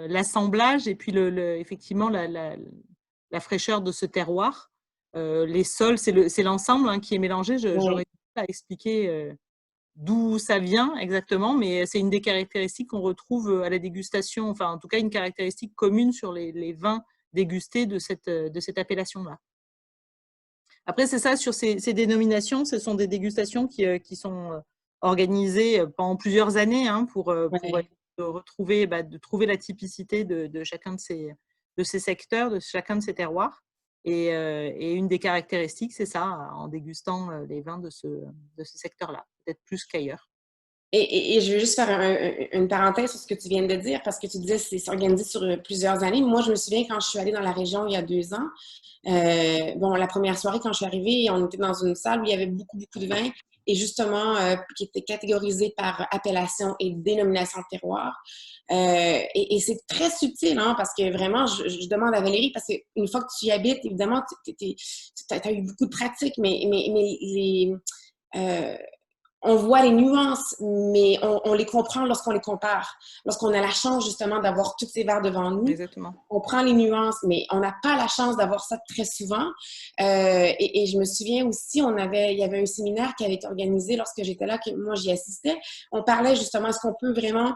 l'assemblage et puis effectivement la fraîcheur de ce terroir. Les sols, c'est l'ensemble hein, qui est mélangé. J'aurais pas à expliquer d'où ça vient exactement, mais c'est une des caractéristiques qu'on retrouve à la dégustation, enfin en tout cas une caractéristique commune sur les vins dégustés de cette appellation-là. Après, c'est ça, sur ces dénominations, ce sont des dégustations qui sont organisées pendant plusieurs années hein, pour retrouver, de trouver la typicité de chacun de ces secteurs, de chacun de ces terroirs. Et une des caractéristiques, c'est ça, en dégustant les vins de ce secteur-là, peut-être plus qu'ailleurs. Et je veux juste faire une parenthèse sur ce que tu viens de dire, parce que tu disais que c'est organisé sur plusieurs années. Moi, je me souviens quand je suis allée dans la région il y a 2 ans, la première soirée, quand je suis arrivée, on était dans une salle où il y avait beaucoup, beaucoup de vins, et justement, qui étaient catégorisés par appellation et dénomination de terroir. Et c'est très subtil, hein, parce que vraiment, je demande à Valérie, parce qu'une fois que tu y habites, évidemment, tu as eu beaucoup de pratiques, mais on voit les nuances, mais on les comprend lorsqu'on les compare. Lorsqu'on a la chance, justement, d'avoir tous ces verres devant nous, exactement. On prend les nuances, mais on n'a pas la chance d'avoir ça très souvent. Et je me souviens aussi, il y avait un séminaire qui avait été organisé lorsque j'étais là, que moi, j'y assistais. On parlait justement, est-ce qu'on peut vraiment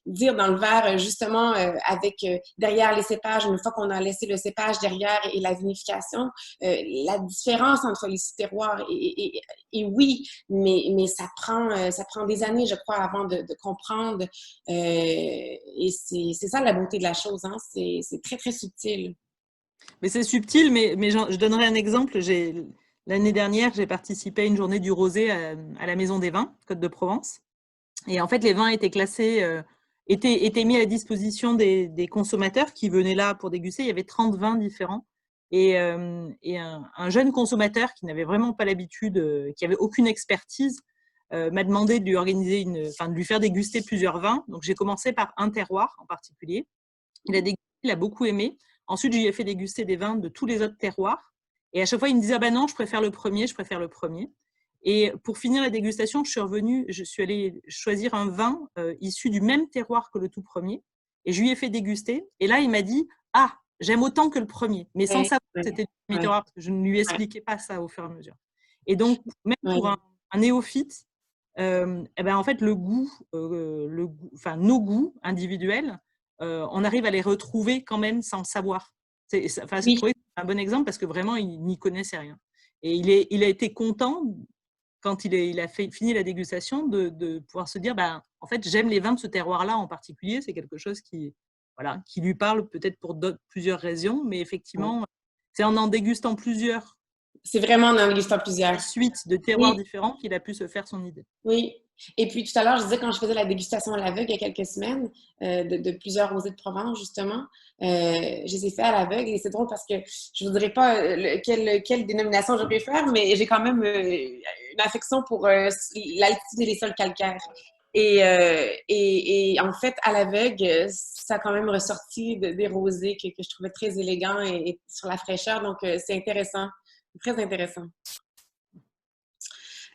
dire dans le verre, justement, avec derrière les cépages, une fois qu'on a laissé le cépage derrière et la vinification, la différence entre les 6 terroirs. Et oui, mais ça prend des années, je crois, avant de comprendre. Et c'est ça la beauté de la chose, hein? C'est très, très subtil. Mais c'est subtil, mais je donnerai un exemple. L'année dernière, j'ai participé à une journée du rosé à la Maison des Vins, Côte de Provence. Et en fait, les vins étaient classés, étaient mis à la disposition des consommateurs qui venaient là pour déguster. Il y avait 30 vins différents. Et un jeune consommateur qui n'avait vraiment pas l'habitude, qui n'avait aucune expertise, m'a demandé de lui faire déguster plusieurs vins. Donc, j'ai commencé par un terroir en particulier. Il a dégusté, il a beaucoup aimé. Ensuite, je lui ai fait déguster des vins de tous les autres terroirs. Et à chaque fois, il me disait, ah ben non, je préfère le premier. Et pour finir la dégustation, je suis allée choisir un vin issu du même terroir que le tout premier. Et je lui ai fait déguster. Et là, il m'a dit, ah, j'aime autant que le premier. Mais sans savoir que c'était du premier terroir, parce que je ne lui expliquais pas ça au fur et à mesure. Et donc, même pour un néophyte, en fait, nos goûts individuels, on arrive à les retrouver quand même sans le savoir. Je trouvais que c'est un bon exemple parce que vraiment, il n'y connaissait rien. Et il a été content, quand il a fini la dégustation, de pouvoir se dire, en fait, j'aime les vins de ce terroir-là en particulier. C'est quelque chose qui lui parle peut-être pour plusieurs raisons, mais effectivement, c'est en dégustant plusieurs. C'est vraiment en dégustant plusieurs. Suite de terroirs différents qu'il a pu se faire son idée. Oui. Et puis tout à l'heure, je disais quand je faisais la dégustation à l'aveugle il y a quelques semaines de plusieurs rosés de Provence, justement, je les ai fait à l'aveugle et c'est drôle parce que je ne vous dirais pas quelle dénomination je préfère, mais j'ai quand même une affection pour l'altitude et les sols calcaires. Et en fait, à l'aveugle, ça a quand même ressorti des rosés que je trouvais très élégants et sur la fraîcheur, donc c'est intéressant, très intéressant.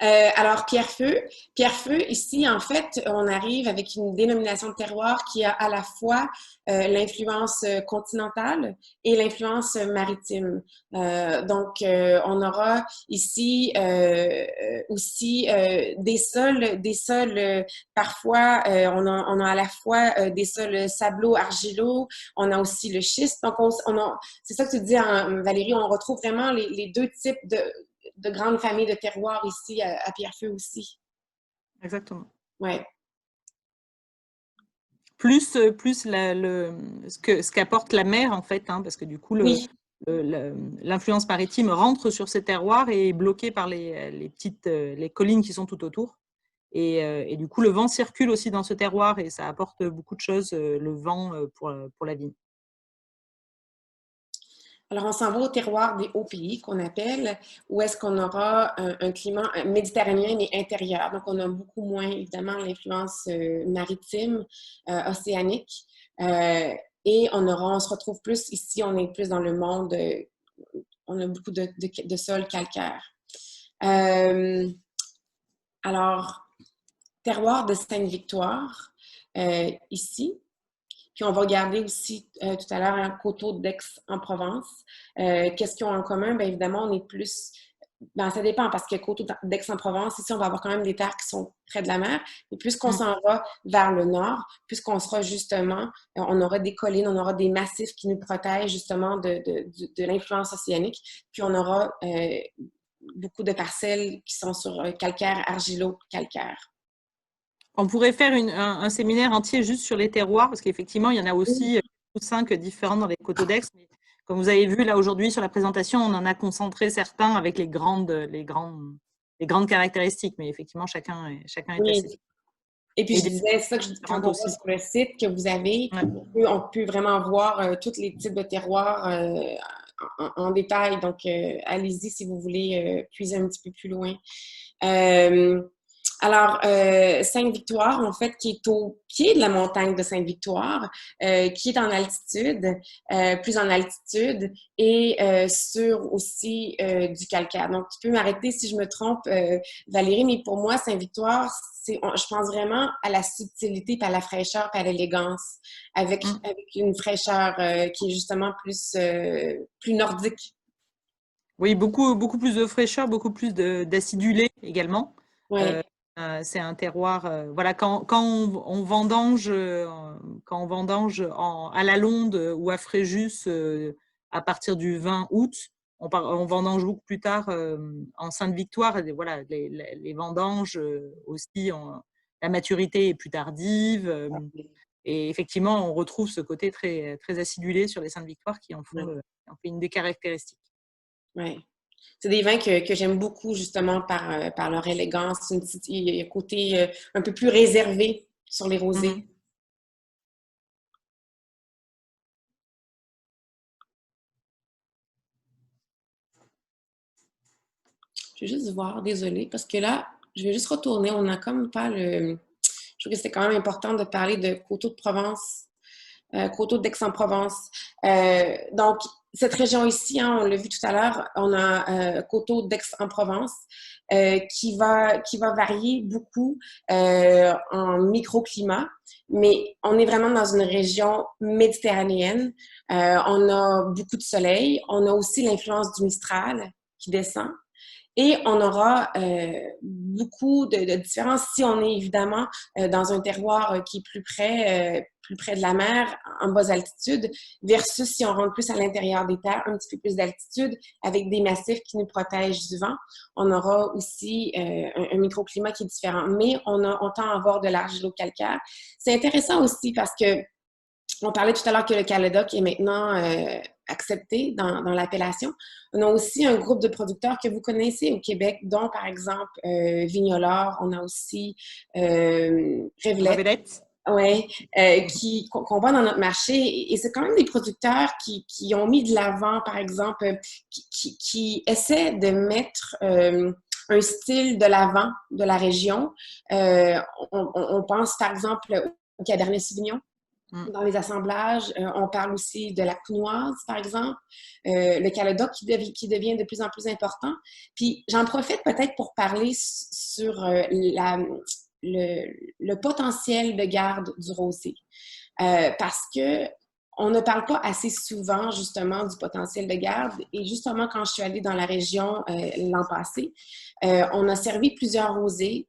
Alors, Pierrefeu, ici, en fait, on arrive avec une dénomination de terroir qui a à la fois l'influence continentale et l'influence maritime. Donc, on aura ici aussi des sols parfois, on a à la fois des sols sablo-argilaux, on a aussi le schiste. Donc, c'est ça que tu dis, hein, Valérie, on retrouve vraiment les 2 types de grandes familles de terroirs ici à Pierrefeu aussi. Exactement. Ouais. Plus ce qu'apporte la mer, en fait, hein, parce que du coup, l'influence maritime rentre sur ces terroirs et est bloquée par les collines qui sont tout autour. Et du coup, le vent circule aussi dans ce terroir et ça apporte beaucoup de choses, le vent pour la vigne. Alors, on s'en va au terroir des hauts pays qu'on appelle, où est-ce qu'on aura un climat méditerranéen mais intérieur. Donc, on a beaucoup moins, évidemment, l'influence maritime, océanique. Et on se retrouve plus ici, on est plus dans le monde, on a beaucoup de sols calcaires. Alors, terroir de Sainte-Victoire, ici. Puis on va regarder aussi tout à l'heure un coteau d'Aix-en-Provence. Qu'est-ce qu'ils ont en commun? Bien évidemment, on est plus... Ben, ça dépend parce que coteau d'Aix-en-Provence, ici, on va avoir quand même des terres qui sont près de la mer. Et plus qu'on s'en va vers le nord, plus qu'on sera justement, on aura des collines, on aura des massifs qui nous protègent justement de l'influence océanique. Puis on aura beaucoup de parcelles qui sont sur calcaire, argilo-calcaire. On pourrait faire un séminaire entier juste sur les terroirs, parce qu'effectivement, il y en a aussi 5 différents dans les coteaux d'Aix. Mais comme vous avez vu là aujourd'hui sur la présentation, on en a concentré certains avec les grandes caractéristiques. Mais effectivement, chacun est assez. Et puis, je disais ça quand on va sur le site que vous avez, on peut vraiment voir tous les types de terroirs en détail. Donc, allez-y si vous voulez puiser un petit peu plus loin. Alors, Sainte-Victoire, en fait, qui est au pied de la montagne de Sainte-Victoire, qui est en altitude, plus en altitude, et sur aussi du calcaire. Donc, tu peux m'arrêter si je me trompe, Valérie, mais pour moi, Sainte-Victoire, je pense vraiment à la subtilité, puis à la fraîcheur, puis à l'élégance, avec une fraîcheur qui est justement plus nordique. Oui, beaucoup plus de fraîcheur, beaucoup plus d'acidulé également. Oui. C'est un terroir, voilà, quand on vendange, à la Londe ou à Fréjus à partir du 20 août, on vendange beaucoup plus tard en Sainte-Victoire. Voilà, les vendanges aussi, la maturité est plus tardive. Et effectivement, on retrouve ce côté très, très acidulé sur les Sainte-Victoire qui en fait une des caractéristiques. Oui. C'est des vins que j'aime beaucoup, justement, par leur élégance. Il y a un côté un peu plus réservé sur les rosés. Je vais juste voir, désolée, parce que là, je vais juste retourner. On n'a comme pas le... Je trouve que c'était quand même important de parler de coteaux de Provence, coteaux d'Aix-en-Provence. Donc, cette région ici, on l'a vu tout à l'heure, on a coteaux d'Aix-en-Provence qui va varier beaucoup en microclimat, mais on est vraiment dans une région méditerranéenne. On a beaucoup de soleil, on a aussi l'influence du Mistral qui descend. Et on aura beaucoup de différences si on est évidemment dans un terroir qui est plus près de la mer, en basse altitude, versus si on rentre plus à l'intérieur des terres, un petit peu plus d'altitude, avec des massifs qui nous protègent du vent. On aura aussi un microclimat qui est différent, mais on tend à avoir de l'argilo-calcaire. C'est intéressant aussi parce que on parlait tout à l'heure que le Caladoc est maintenant accepté dans l'appellation. On a aussi un groupe de producteurs que vous connaissez au Québec, dont, par exemple, Vignolor. On a aussi Révelette. Oui, qu'on voit dans notre marché. Et c'est quand même des producteurs qui ont mis de l'avant, par exemple, qui essaient de mettre un style de l'avant de la région. On pense, par exemple, au Cabernet Sauvignon. Dans les assemblages, on parle aussi de la counoise, par exemple, le Caladoc qui devient de plus en plus important. Puis j'en profite peut-être pour parler sur le potentiel de garde du rosé. Parce que on ne parle pas assez souvent, justement, du potentiel de garde. Et justement, quand je suis allée dans la région l'an passé, on a servi plusieurs rosés.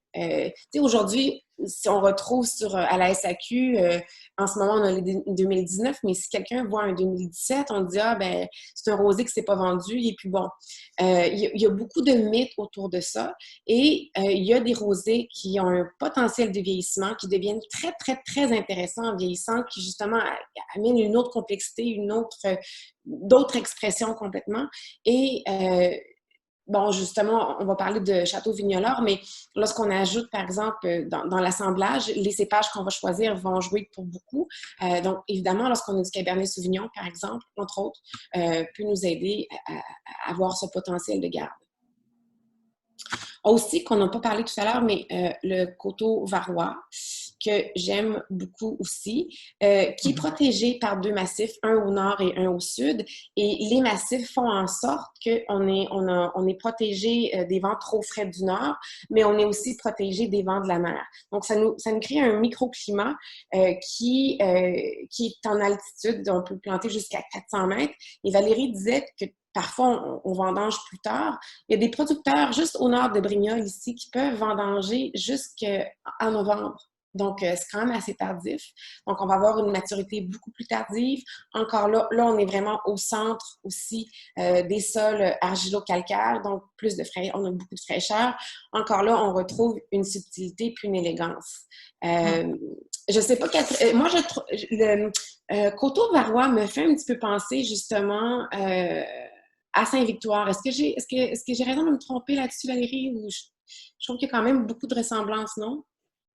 Aujourd'hui, si on retrouve à la SAQ, en ce moment, on a le 2019, mais si quelqu'un voit un 2017, on dit « Ah, ben c'est un rosé qui ne s'est pas vendu, il est plus bon. » Il y a beaucoup de mythes autour de ça. Et il y a des rosés qui ont un potentiel de vieillissement, qui deviennent très, très, très intéressants en vieillissant, qui justement amènent une autre complexité, d'autres expressions complètement. Et bon, justement, on va parler de Château Vignolard, mais lorsqu'on ajoute, par exemple, dans l'assemblage, les cépages qu'on va choisir vont jouer pour beaucoup. Donc, évidemment, lorsqu'on a du Cabernet Sauvignon, par exemple, entre autres, peut nous aider à avoir ce potentiel de garde. Aussi, qu'on n'a pas parlé tout à l'heure, mais le coteau varois, que j'aime beaucoup aussi, qui est protégé par 2 massifs, un au nord et un au sud. Et les massifs font en sorte qu'on est protégé des vents trop frais du nord, mais on est aussi protégé des vents de la mer. Donc, ça nous crée un microclimat qui est en altitude. On peut planter jusqu'à 400 mètres. Et Valérie disait que parfois, on vendange plus tard. Il y a des producteurs juste au nord de Brignoles ici qui peuvent vendanger jusqu'en novembre. Donc, c'est quand même assez tardif. Donc, on va avoir une maturité beaucoup plus tardive. Encore là, on est vraiment au centre aussi des sols argilo-calcaires, donc on a beaucoup de fraîcheur. Encore là, on retrouve une subtilité puis une élégance. Je sais pas moi, je trouve le coteau varois me fait un petit peu penser justement à Saint-Victoire. Est-ce que j'ai raison de me tromper là-dessus, Valérie? Ou je trouve qu'il y a quand même beaucoup de ressemblances, non?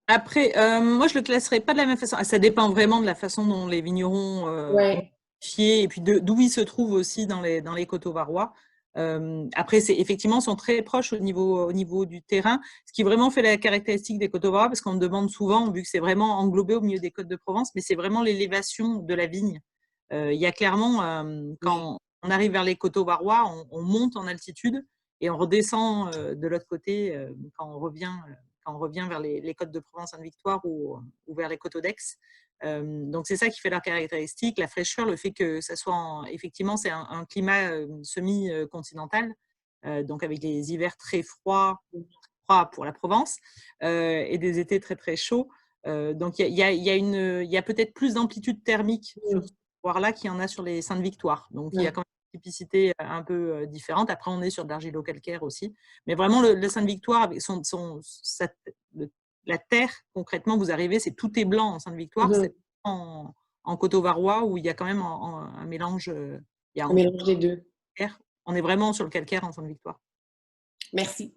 Après, moi, je le classerais pas de la même façon. Ça dépend vraiment de la façon dont les vignerons ont qualifié et puis d'où ils se trouvent aussi dans les coteaux varois. Après, effectivement, sont très proches au niveau du terrain, ce qui vraiment fait la caractéristique des coteaux varois, parce qu'on me demande souvent, vu que c'est vraiment englobé au milieu des côtes de Provence, mais c'est vraiment l'élévation de la vigne. Il y a clairement, quand on arrive vers les coteaux varois, on monte en altitude et on redescend de l'autre côté quand on revient vers les côtes de Provence-Sainte-Victoire ou vers les coteaux d'Aix. Donc, c'est ça qui fait leur caractéristique, la fraîcheur, le fait que ça soit effectivement, c'est un climat semi-continental, donc avec des hivers très froids pour la Provence et des étés très, très chauds. Donc, il y a peut-être plus d'amplitude thermique sur ce terroir-là qu'il y en a sur les Sainte-Victoire. Donc, il y a quand même une typicité un peu différente. Après, on est sur de l'argilo-calcaire aussi. Mais vraiment, le Sainte-Victoire, avec la terre, concrètement, vous arrivez, tout est blanc en Sainte-Victoire. C'est en coteaux varois où il y a quand même un mélange. Un mélange des deux. On est vraiment sur le calcaire en Sainte-Victoire. Merci.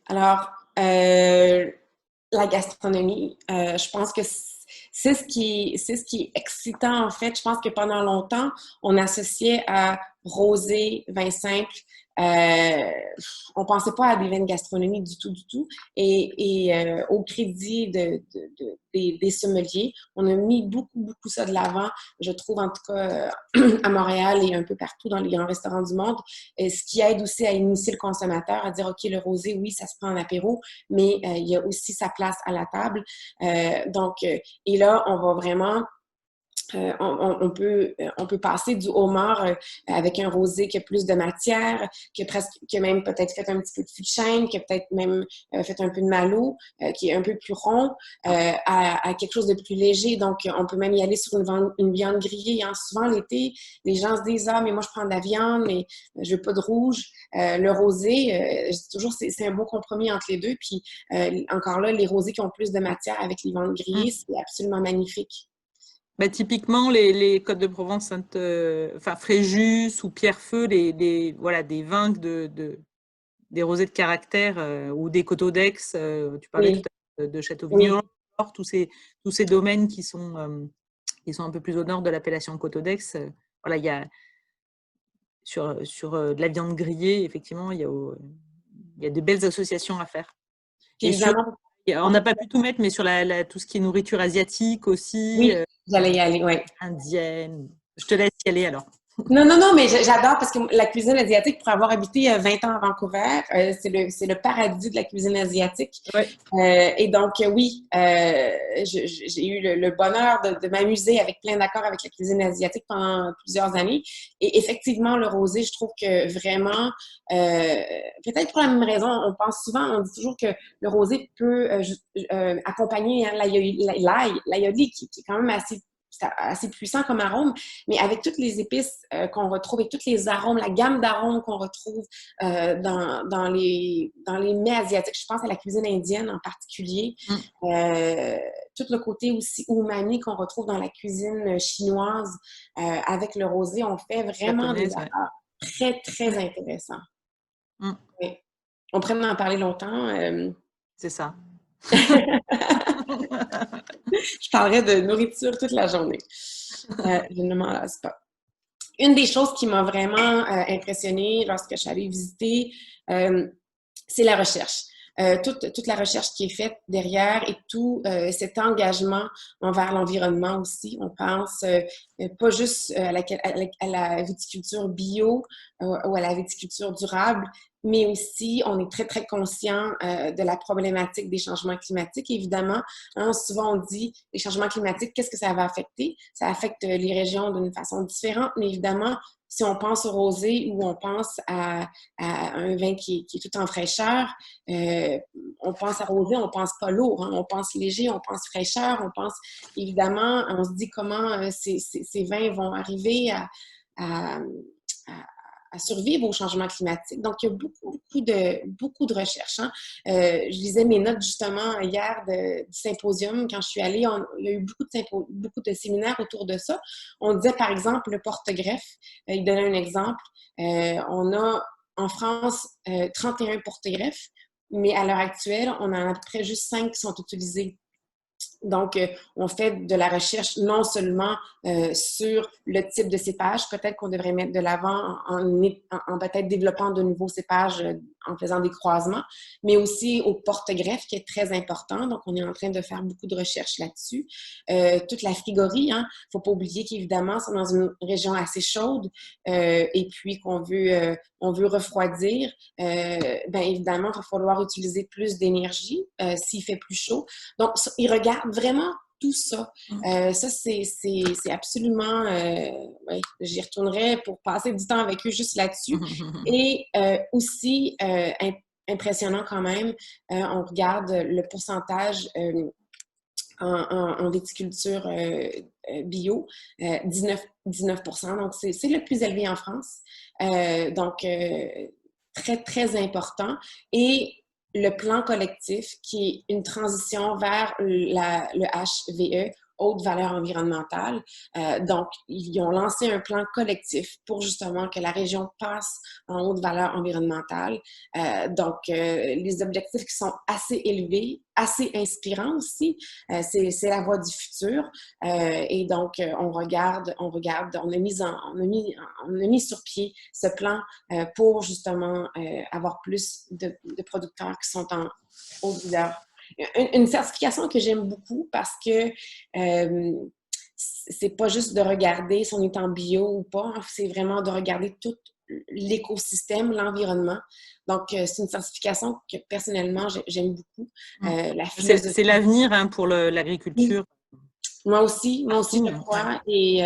Alors, la gastronomie, je pense que c'est ce qui est excitant, en fait. Je pense que pendant longtemps, on associait à rosé, vin simple. On pensait pas à des vins de gastronomie du tout. Et au crédit des sommeliers, on a mis beaucoup ça de l'avant, je trouve, en tout cas à Montréal et un peu partout dans les grands restaurants du monde, ce qui aide aussi à initier le consommateur à dire, OK, le rosé, oui, ça se prend en apéro, mais il y a aussi sa place à la table. Et là, on va vraiment... on peut passer du homard avec un rosé qui a plus de matière, qui a même peut-être fait un petit peu de fût de chêne, qui a peut-être même fait un peu de malo, qui est un peu plus rond, à quelque chose de plus léger. Donc, on peut même y aller sur une viande grillée. Hein. Souvent, l'été, les gens se disent « Ah, mais moi, je prends de la viande, mais je veux pas de rouge. » Le rosé, je dis toujours, c'est un beau compromis entre les deux. Puis, encore là, les rosés qui ont plus de matière avec les viandes grillées, c'est absolument magnifique. Bah, typiquement, les Côtes de Provence, Fréjus ou Pierrefeu, des vins des rosés de caractère ou des coteaux d'Aix, tu parlais tout à l'heure de Château-Vignola, tous ces domaines qui sont un peu plus au nord de l'appellation coteaux d'Aix. Voilà, il y a sur de la viande grillée, effectivement, il y a de belles associations à faire. On n'a pas pu tout mettre, mais sur tout ce qui est nourriture asiatique aussi. Oui, j'allais y aller, oui. Indienne. Je te laisse y aller alors. Non, mais j'adore parce que la cuisine asiatique, pour avoir habité 20 ans à Vancouver, c'est le paradis de la cuisine asiatique. Ouais. Et donc, oui, j'ai eu le bonheur de m'amuser avec plein d'accords avec la cuisine asiatique pendant plusieurs années. Et effectivement, le rosé, je trouve que vraiment, peut-être pour la même raison, on dit toujours que le rosé peut accompagner l'aïoli qui est quand même assez puissant comme arôme, mais avec toutes les épices qu'on retrouve et tous les arômes, la gamme d'arômes qu'on retrouve dans les mets asiatiques, je pense à la cuisine indienne en particulier, tout le côté aussi umami qu'on retrouve dans la cuisine chinoise avec le rosé, on fait vraiment des accords très, très intéressant. Mm. Oui. On pourrait en parler longtemps. C'est ça. Je parlerais de nourriture toute la journée. Je ne m'en lasse pas. Une des choses qui m'a vraiment impressionnée lorsque je suis allée visiter, c'est la recherche. Toute la recherche qui est faite derrière et tout cet engagement envers l'environnement aussi. On pense pas juste à la viticulture bio ou à la viticulture durable, mais aussi on est très, très conscient de la problématique des changements climatiques. Évidemment, hein, souvent on dit les changements climatiques, qu'est-ce que ça va affecter? Ça affecte les régions d'une façon différente, mais évidemment, si on pense au rosé ou on pense à un vin qui est tout en fraîcheur, on pense à rosé, on pense pas lourd, hein, on pense léger, on pense fraîcheur, on pense évidemment, on se dit comment ces vins vont arriver à, à survivre au changement climatique. Donc, il y a beaucoup de recherches. Hein. Je lisais mes notes justement hier du symposium. Quand je suis allée, il y a eu beaucoup de séminaires autour de ça. On disait par exemple le porte-greffe. Il donnait un exemple. On a en France 31 porte-greffes, mais à l'heure actuelle, on en a à peu près juste 5 qui sont utilisés. Donc, on fait de la recherche non seulement sur le type de cépage, peut-être qu'on devrait mettre de l'avant en peut-être développant de nouveaux cépages en faisant des croisements, mais aussi au porte-greffe qui est très important. Donc, on est en train de faire beaucoup de recherches là-dessus. Toute la frigorie, hein, faut pas oublier qu'évidemment, c'est dans une région assez chaude et puis qu'on veut, on veut refroidir. Bien évidemment, il va falloir utiliser plus d'énergie s'il fait plus chaud. Donc, ils regardent vraiment tout ça. Ça, c'est absolument... ouais, j'y retournerai pour passer du temps avec eux juste là-dessus. Et aussi, impressionnant quand même, on regarde le pourcentage en viticulture bio, 19%. Donc, c'est le plus élevé en France. Donc, très, très important. Et le plan collectif, qui est une transition vers le HVE, haute valeur environnementale. Donc, ils ont lancé un plan collectif pour justement que la région passe en haute valeur environnementale. Donc, les objectifs qui sont assez élevés, assez inspirants aussi. C'est la voie du futur. Et donc, on a mis sur pied ce plan pour justement avoir plus de producteurs qui sont en haute valeur. Une certification que j'aime beaucoup parce que c'est pas juste de regarder si on est en bio ou pas, c'est vraiment de regarder tout l'écosystème, l'environnement. Donc, c'est une certification que personnellement, j'aime beaucoup. C'est l'avenir hein, pour l'agriculture. Moi aussi, je crois. Et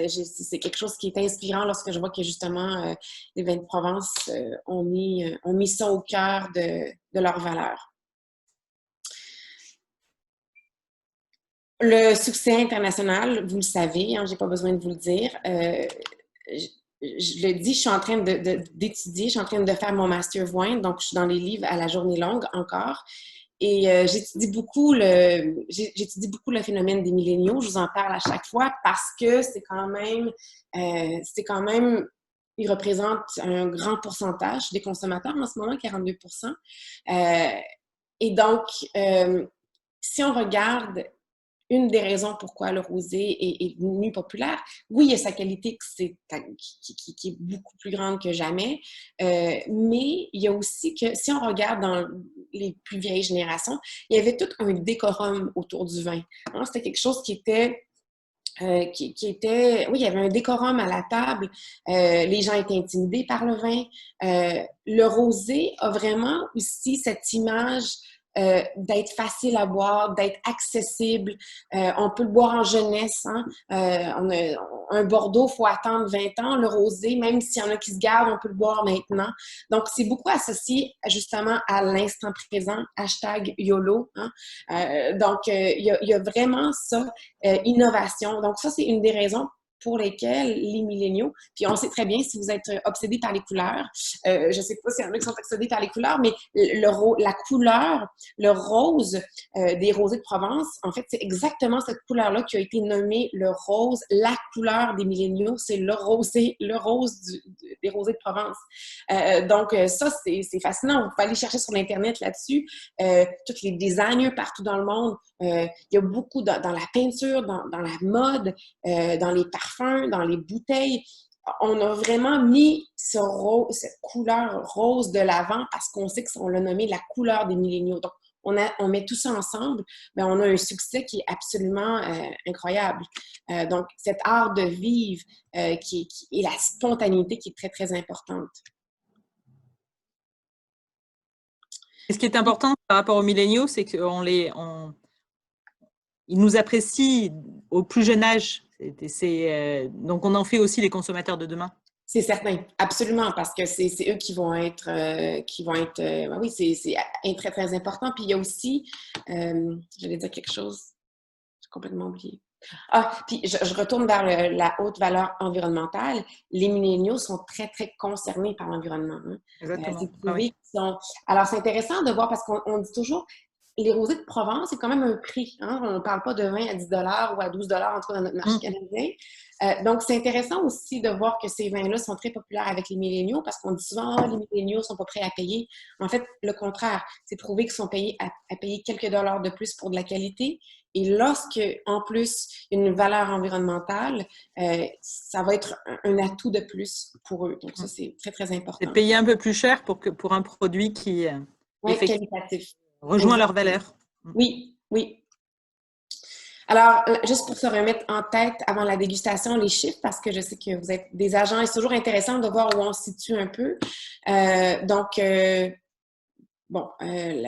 c'est quelque chose qui est inspirant lorsque je vois que justement, les vins de Provence ont mis ça au cœur de leurs valeurs. Le succès international, vous le savez, hein, j'ai pas besoin de vous le dire. Je le dis, je suis en train d'étudier, je suis en train de faire mon Master of Wine, donc je suis dans les livres à la journée longue encore. Et j'étudie beaucoup le phénomène des milléniaux. Je vous en parle à chaque fois parce que c'est quand même, ils représentent un grand pourcentage des consommateurs en ce moment, 42%. Et donc, si on regarde une des raisons pourquoi le rosé est devenu populaire, oui, il y a sa qualité qui est beaucoup plus grande que jamais, mais il y a aussi que, si on regarde dans les plus vieilles générations, il y avait tout un décorum autour du vin. Hein, c'était quelque chose qui était... oui, il y avait un décorum à la table, les gens étaient intimidés par le vin. Le rosé a vraiment aussi cette image d'être facile à boire, d'être accessible. On peut le boire en jeunesse. Hein? Un Bordeaux, il faut attendre 20 ans. Le rosé, même s'il y en a qui se gardent, on peut le boire maintenant. Donc, c'est beaucoup associé justement à l'instant présent, #YOLO. Hein? Donc, il y a vraiment ça, innovation. Donc, ça, c'est une des raisons pour lesquels les milléniaux, puis on sait très bien si vous êtes obsédé par les couleurs, je ne sais pas s'il y en a qui sont obsédés par les couleurs, mais la couleur, le rose des rosés de Provence, en fait, c'est exactement cette couleur-là qui a été nommée le rose, la couleur des milléniaux, c'est le rose des rosés de Provence. Donc, ça, c'est fascinant. Vous pouvez aller chercher sur l'Internet là-dessus. Tous les designers partout dans le monde. Il y a beaucoup dans la peinture, dans la mode, dans les parfums, dans les bouteilles. On a vraiment mis cette couleur rose de l'avant parce qu'on sait qu'on l'a nommé la couleur des milléniaux. Donc, on met tout ça ensemble, bien, on a un succès qui est absolument incroyable. Donc, cet art de vivre et la spontanéité qui est très, très importante. Et ce qui est important par rapport aux milléniaux, c'est qu'ils nous apprécient au plus jeune âge. Donc, on en fait aussi les consommateurs de demain. C'est certain, absolument, parce que c'est eux qui vont être, oui, c'est très, très important. Puis il y a aussi, j'allais dire quelque chose, j'ai complètement oublié. Ah, puis je retourne vers la haute valeur environnementale. Les milléniaux sont très, très concernés par l'environnement. Hein. Exactement. C'est prouvé qu'ils sont... Alors, c'est intéressant de voir parce qu'on dit toujours, les rosés de Provence, c'est quand même un prix. Hein? On ne parle pas de 20 à 10 ou à 12 en tout cas dans notre marché canadien. Donc, c'est intéressant aussi de voir que ces vins-là sont très populaires avec les milléniaux parce qu'on dit souvent « Ah, les milléniaux ne sont pas prêts à payer ». En fait, le contraire. C'est prouvé qu'ils sont prêts à payer quelques dollars de plus pour de la qualité. Et lorsque, en plus, il y a une valeur environnementale, ça va être un atout de plus pour eux. Donc, ça, c'est très, très important. C'est payer un peu plus cher pour un produit qui qualitatif. Rejoint leur valeur. Oui, oui. Alors, juste pour se remettre en tête avant la dégustation, les chiffres, parce que je sais que vous êtes des agents et c'est toujours intéressant de voir où on se situe un peu. La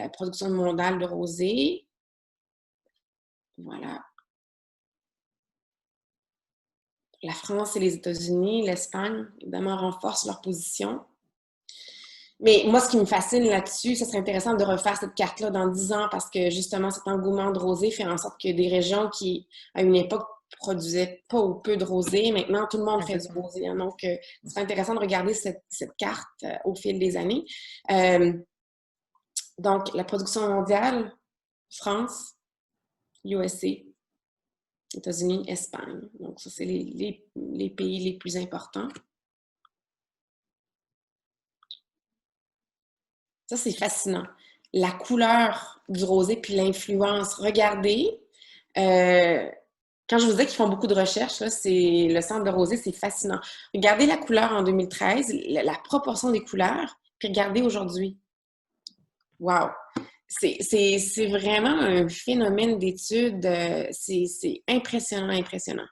production mondiale de rosé. Voilà. La France et les États-Unis, l'Espagne, évidemment, renforcent leur position. Mais moi, ce qui me fascine là-dessus, ce serait intéressant de refaire cette carte-là dans 10 ans parce que justement, cet engouement de rosé fait en sorte que des régions qui, à une époque, produisaient pas ou peu de rosé, maintenant, tout le monde fait du rosé. Hein. Donc, c'est intéressant de regarder cette carte au fil des années. Donc, la production mondiale, France, USA, États-Unis, Espagne. Donc, ça, c'est les pays les plus importants. Ça, c'est fascinant. La couleur du rosé puis l'influence. Regardez, quand je vous disais qu'ils font beaucoup de recherches, c'est le centre de rosé, c'est fascinant. Regardez la couleur en 2013, la proportion des couleurs, puis regardez aujourd'hui. Wow! C'est vraiment un phénomène d'étude. C'est impressionnant, impressionnant.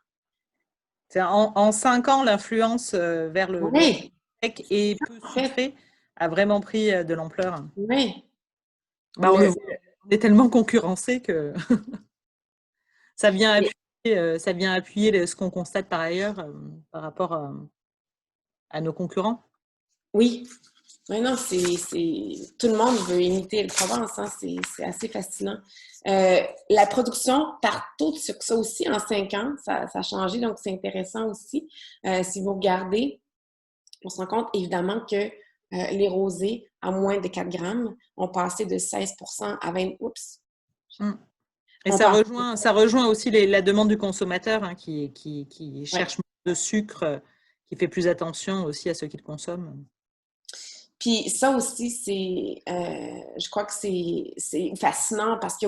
En 5 ans, l'influence vers le sec et peu sucré a vraiment pris de l'ampleur. Oui. On est tellement concurrencé que ça vient appuyer ce qu'on constate par ailleurs par rapport à nos concurrents. Oui. Oui, non, tout le monde veut imiter le Provence, hein, c'est assez fascinant. La production par taux de sucre, ça aussi, en 5 ans, ça a changé, donc c'est intéressant aussi. Si vous regardez, on se rend compte évidemment que les rosés à moins de 4 grammes ont passé de 16% à 20%. Oups! Et ça rejoint aussi la demande du consommateur hein, qui cherche moins de sucre, qui fait plus attention aussi à ce qu'il consomme. Puis ça aussi, je crois que c'est fascinant parce que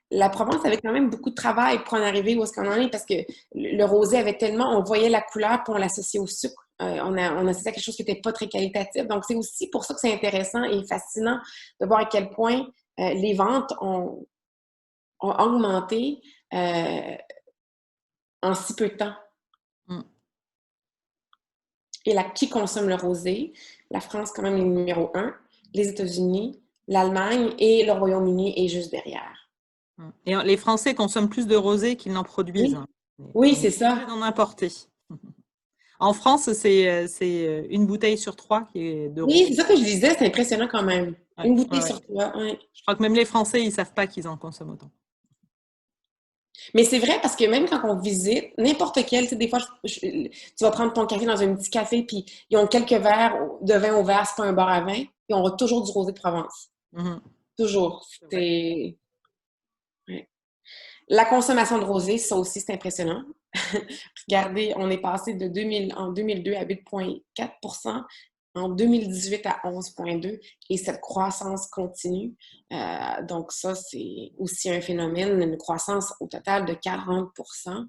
la Provence avait quand même beaucoup de travail pour en arriver où est-ce qu'on en est parce que le rosé avait tellement, on voyait la couleur puis on l'associait au sucre. On associait à quelque chose qui n'était pas très qualitatif. Donc, c'est aussi pour ça que c'est intéressant et fascinant de voir à quel point les ventes ont augmenté en si peu de temps. Et qui consomme le rosé? La France, quand même, est numéro 1. Les États-Unis, l'Allemagne et le Royaume-Uni est juste derrière. Et les Français consomment plus de rosé qu'ils n'en produisent. Oui, c'est ça. D'en importer. En France, c'est une bouteille sur 3 qui est de rosé. Oui, c'est ça que je disais, c'est impressionnant quand même. Une bouteille sur 3, oui. Je crois que même les Français, ils ne savent pas qu'ils en consomment autant. Mais c'est vrai parce que même quand on visite, n'importe quel, tu sais, des fois, tu vas prendre ton café dans un petit café, puis ils ont quelques verres de vin au verre, c'est pas un bar à vin, puis on aura toujours du rosé de Provence. Mhm. Toujours. C'est vrai. C'est... ouais. La consommation de rosé, ça aussi, c'est impressionnant. Regardez, on est passé en 2002 à 8,4 %, en 2018 à 11,2 % et cette croissance continue. Donc ça, c'est aussi un phénomène, une croissance au total de 40 %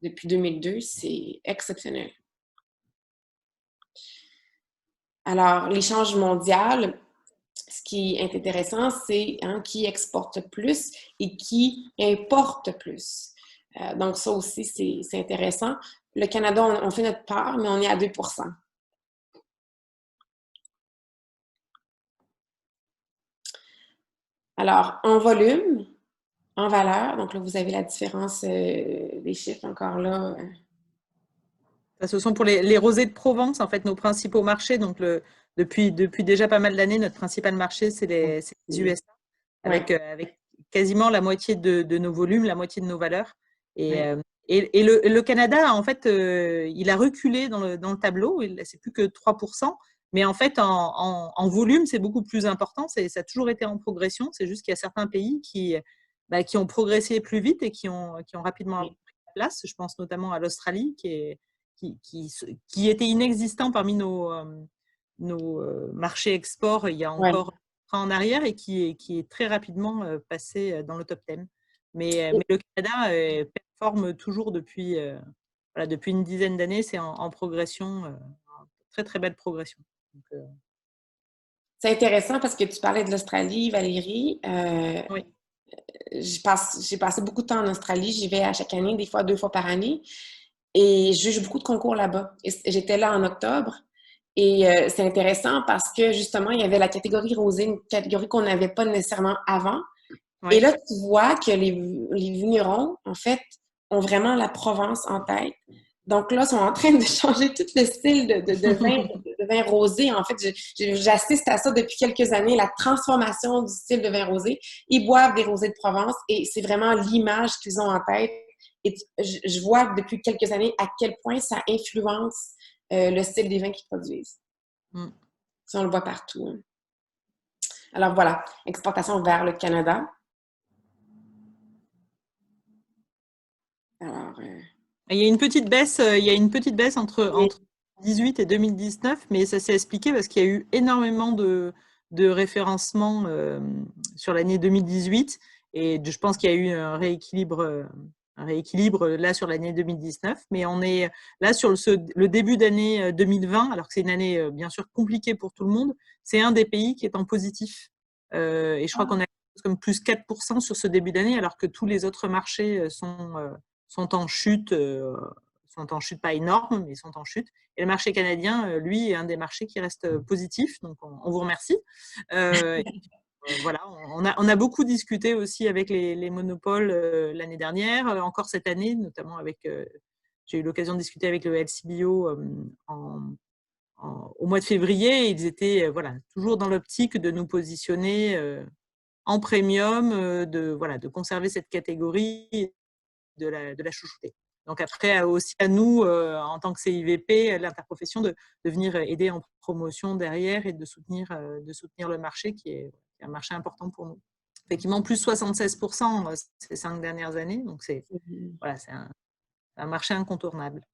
depuis 2002, c'est exceptionnel. Alors, l'échange mondial, ce qui est intéressant, c'est qui exporte plus et qui importe plus. Donc, ça aussi, c'est intéressant. Le Canada, on fait notre part, mais on est à 2 %. Alors, en volume, en valeur, donc là, vous avez la différence des chiffres encore là. Ça, ce sont pour les rosés de Provence, en fait, nos principaux marchés. Donc, depuis déjà pas mal d'années, notre principal marché, c'est les USA, avec quasiment la moitié de nos volumes, la moitié de nos valeurs. Et, et le Canada, en fait, il a reculé dans le tableau. C'est plus que 3 %. Mais en fait, en volume, c'est beaucoup plus important. Ça a toujours été en progression. C'est juste qu'il y a certains pays qui ont progressé plus vite et qui ont rapidement pris la place. Je pense notamment à l'Australie, qui était inexistant parmi nos marchés export il y a encore en arrière et qui est très rapidement passé dans le top 10. Mais le Canada performe toujours depuis une dizaine d'années. C'est en progression, très très belle progression. Donc, c'est intéressant parce que tu parlais de l'Australie, Valérie. oui. J'ai passé beaucoup de temps en Australie. J'y vais à chaque année, des fois 2 fois par année. Et je juge beaucoup de concours là-bas. J'étais là en octobre. Et c'est intéressant parce que justement, il y avait la catégorie rosée, une catégorie qu'on n'avait pas nécessairement avant. Oui. Et là, tu vois que les vignerons, en fait, ont vraiment la Provence en tête. Donc là, ils sont en train de changer tout le style de vin rosé. En fait, j'assiste à ça depuis quelques années, la transformation du style de vin rosé. Ils boivent des rosés de Provence et c'est vraiment l'image qu'ils ont en tête. Et je vois depuis quelques années à quel point ça influence le style des vins qu'ils produisent. Ça, on le voit partout. Hein. Alors voilà, exportation vers le Canada. Alors, il y a une petite baisse, entre 2018 et 2019, mais ça s'est expliqué parce qu'il y a eu énormément de référencements sur l'année 2018 et je pense qu'il y a eu un rééquilibre là sur l'année 2019, mais on est là sur le début d'année 2020, alors que c'est une année bien sûr compliquée pour tout le monde. C'est un des pays qui est en positif et je crois qu'on a comme plus 4 % sur ce début d'année, alors que tous les autres marchés sont en chute pas énorme, mais sont en chute. Et le marché canadien, lui, est un des marchés qui reste positif, donc on vous remercie. Voilà, on a beaucoup discuté aussi avec les monopoles l'année dernière, encore cette année, notamment j'ai eu l'occasion de discuter avec le LCBO au mois de février. Ils étaient toujours dans l'optique de nous positionner en premium, de conserver cette catégorie, de la chouchouter. Donc après, aussi à nous, en tant que CIVP, l'interprofession, de venir aider en promotion derrière et de soutenir le marché qui est un marché important pour nous. Effectivement, plus 76% ces 5 dernières années. Donc c'est un marché incontournable.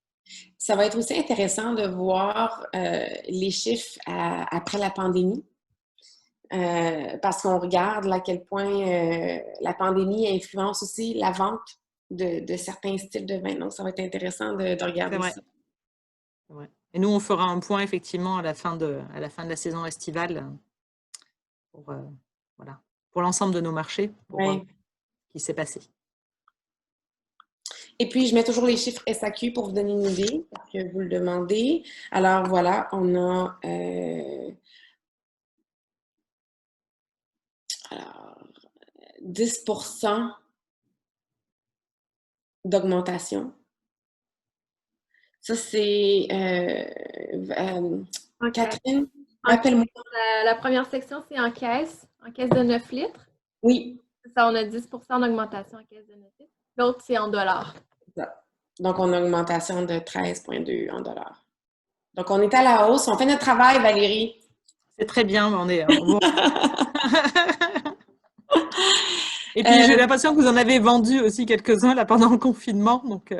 Ça va être aussi intéressant de voir les chiffres après la pandémie. Parce qu'on regarde à quel point la pandémie influence aussi la vente de certains styles de vin. Donc, ça va être intéressant de regarder ça. Ouais. Et nous, on fera un point effectivement à la fin de la saison estivale pour l'ensemble de nos marchés, pour voir ce qui s'est passé. Et puis, je mets toujours les chiffres SAQ pour vous donner une idée, parce que vous le demandez. Alors, voilà, on a... 10% d'augmentation. Ça, c'est... Catherine, rappelle-moi. La première section, c'est en caisse de 9 litres. Oui. Ça, on a 10% d'augmentation en caisse de 9 litres. L'autre, c'est en dollars. Donc, on a une augmentation de 13,2 en dollars. Donc, on est à la hausse. On fait notre travail, Valérie. C'est très bien, on est... Et puis, j'ai l'impression que vous en avez vendu aussi quelques-uns là pendant le confinement. Donc,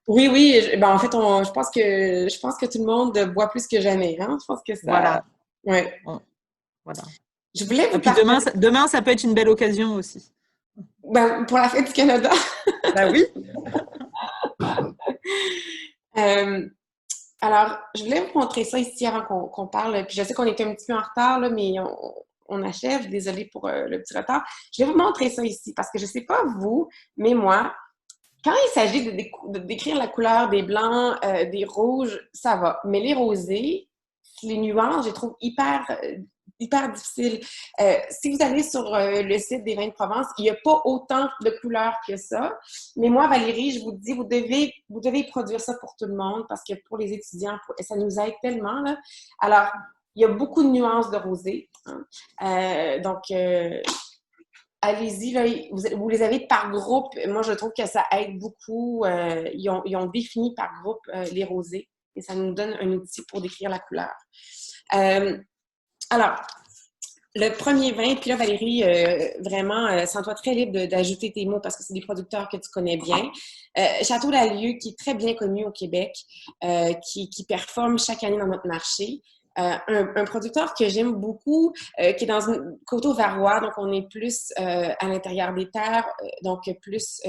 Oui, oui. Ben, en fait, je pense que tout le monde boit plus que jamais. Hein? Je pense que ça... Voilà. Ouais. Bon, voilà. Je voulais vous Et puis demain, ça peut être une belle occasion aussi. Ben, pour la fête du Canada. Ben oui. Alors, je voulais vous montrer ça ici avant qu'on parle. Puis je sais qu'on est un petit peu en retard, là, mais on achève. Désolée pour le petit retard. Je vais vous montrer ça ici parce que je ne sais pas vous, mais moi, quand il s'agit de décrire la couleur des blancs, des rouges, ça va. Mais les rosés, les nuances, je les trouve hyper difficiles. Si vous allez sur le site des Vins de Provence, il n'y a pas autant de couleurs que ça. Mais moi, Valérie, je vous dis, vous devez produire ça pour tout le monde parce que pour les étudiants, ça nous aide tellement, là. Alors, il y a beaucoup de nuances de rosé. Hein. Donc, allez-y, là, vous les avez par groupe. Moi, je trouve que ça aide beaucoup. Ils ont défini par groupe les rosés et ça nous donne un outil pour décrire la couleur. Alors, le premier vin, puis là, Valérie, vraiment, sens-toi très libre d'ajouter tes mots parce que c'est des producteurs que tu connais bien. Château Lalieu, qui est très bien connu au Québec, qui performe chaque année dans notre marché. Un producteur que j'aime beaucoup, qui est dans une Coteau-Varois, donc on est plus à l'intérieur des terres, donc plus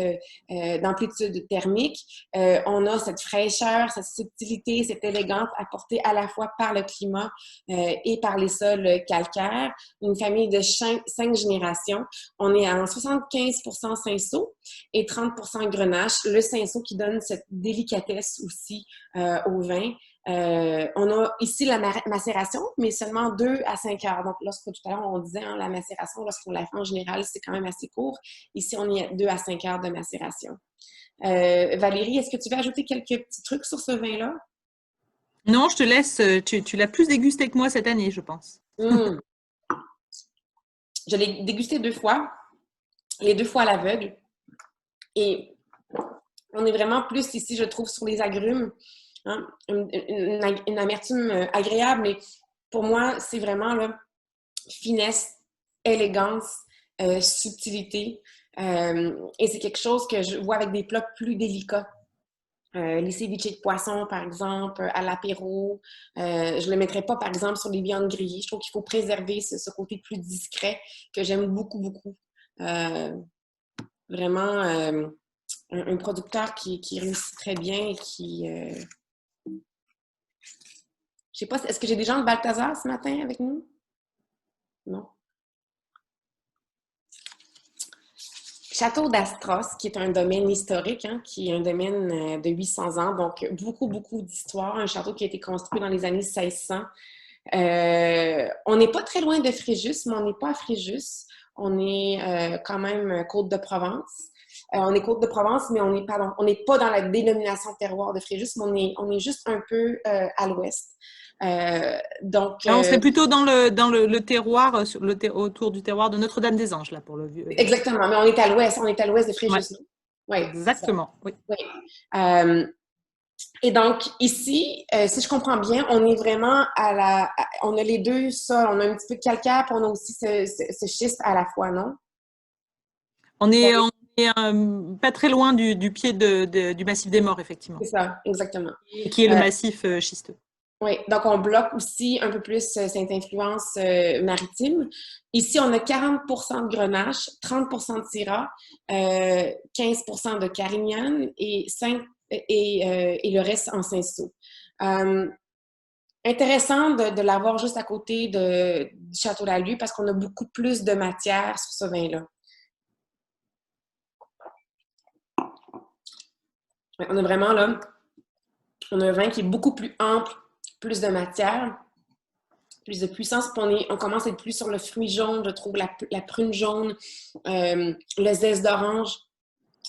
d'amplitude thermique. On a cette fraîcheur, cette subtilité, cette élégance apportée à la fois par le climat et par les sols calcaires. Une famille de 5 générations. On est à 75% cinceau et 30% grenache. Le cinceau qui donne cette délicatesse aussi au vin. On a ici la macération, mais seulement 2 à 5 heures. Donc, lorsque tout à l'heure, on disait la macération, lorsqu'on la fait en général, c'est quand même assez court. Ici, on est à 2 à 5 heures de macération. Valérie, est-ce que tu veux ajouter quelques petits trucs sur ce vin-là? Non, je te laisse. Tu l'as plus dégusté que moi cette année, je pense. Je l'ai dégusté 2 fois, les 2 fois à l'aveugle. Et on est vraiment plus ici, je trouve, sur les agrumes. Hein? Une amertume agréable, mais pour moi, c'est vraiment là, finesse, élégance, subtilité. Et c'est quelque chose que je vois avec des plats plus délicats. Les ceviches de poisson, par exemple, à l'apéro. Je ne le mettrais pas, par exemple, sur les viandes grillées. Je trouve qu'il faut préserver ce côté plus discret que j'aime beaucoup, beaucoup. Vraiment, un producteur qui réussit très bien et qui... Je sais pas, est-ce que j'ai des gens de Balthazar ce matin avec nous? Non. Château d'Astros, qui est un domaine historique, hein, qui est un domaine de 800 ans, donc beaucoup, beaucoup d'histoire. Un château qui a été construit dans les années 1600. On n'est pas très loin de Fréjus, mais on n'est pas à Fréjus. On est quand même Côte-de-Provence. On est Côte-de-Provence, mais on n'est pas dans la dénomination terroir de Fréjus, mais on est juste un peu à l'ouest. Donc, on serait plutôt dans le terroir, autour du terroir de Notre-Dame-des-Anges, là, pour le vieux. Exactement, mais on est à l'ouest de Fréjus. Ouais. Exactement, oui. Et donc, ici, si je comprends bien, on est vraiment on a les deux sols. On a un petit peu de calcaire, puis on a aussi ce schiste à la fois, non? On est pas très loin du pied du massif des Morts, effectivement. C'est ça, exactement. Qui est le massif schisteux. Oui, donc on bloque aussi un peu plus cette influence maritime. Ici, on a 40% de grenache, 30% de syrah, 15% de carignan et le reste en cinceau. Intéressant de l'avoir juste à côté du Château Lalieu parce qu'on a beaucoup plus de matière sur ce vin-là. On a vraiment là, on a un vin qui est beaucoup plus ample, plus de matière, plus de puissance. Puis on commence à être plus sur le fruit jaune, je trouve, la prune jaune, le zeste d'orange,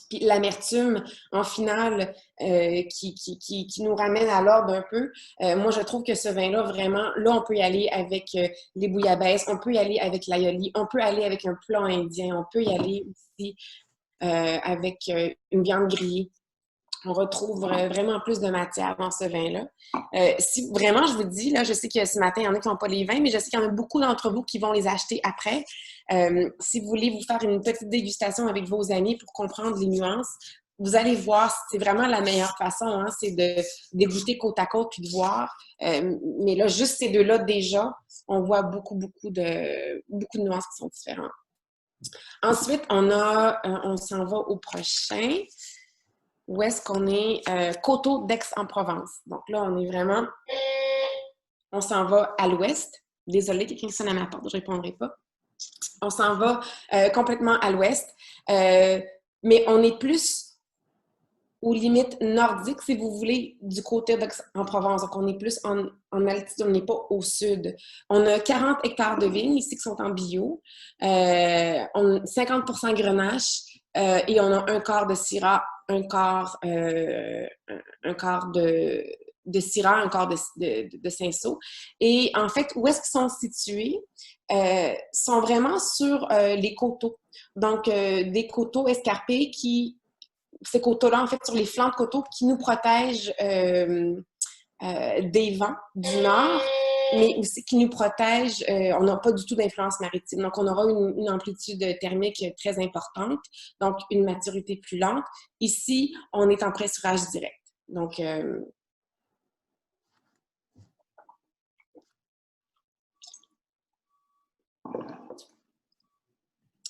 puis l'amertume en finale qui nous ramène à l'ordre un peu. Moi, je trouve que ce vin-là, vraiment, là, on peut y aller avec les bouillabaisse, on peut y aller avec l'aioli, on peut aller avec un plat indien, on peut y aller aussi avec une viande grillée. On retrouve vraiment plus de matière dans ce vin-là. Si vraiment, je vous dis, là, je sais que ce matin, il y en a qui n'ont pas les vins, mais je sais qu'il y en a beaucoup d'entre vous qui vont les acheter après. Si vous voulez vous faire une petite dégustation avec vos amis pour comprendre les nuances, vous allez voir, c'est vraiment la meilleure façon, hein, c'est de dégoûter côte à côte puis de voir. Mais là, juste ces deux-là, déjà, on voit beaucoup de nuances qui sont différentes. Ensuite, on s'en va au prochain. Où est-ce qu'on est? Coteaux d'Aix-en-Provence. Donc là, on s'en va à l'ouest. Désolée, quelqu'un qui sonne à ma porte, je ne répondrai pas. On s'en va complètement à l'ouest. Mais on est plus aux limites nordiques, si vous voulez, du côté d'Aix-en-Provence. Donc, on est plus en altitude, on n'est pas au sud. On a 40 hectares de vignes ici qui sont en bio. On a 50% grenache et on a un quart de syrah, un quart de syrah, un quart de cinsault. Et en fait, où est-ce qu'ils sont situés? Sont vraiment sur les coteaux. Donc, des coteaux escarpés ces coteaux-là, en fait, sur les flancs de coteaux qui nous protègent des vents du nord, mais aussi qui nous protègent, on n'a pas du tout d'influence maritime. Donc, on aura une amplitude thermique très importante, donc une maturité plus lente. Ici, on est en pressurage direct. Donc,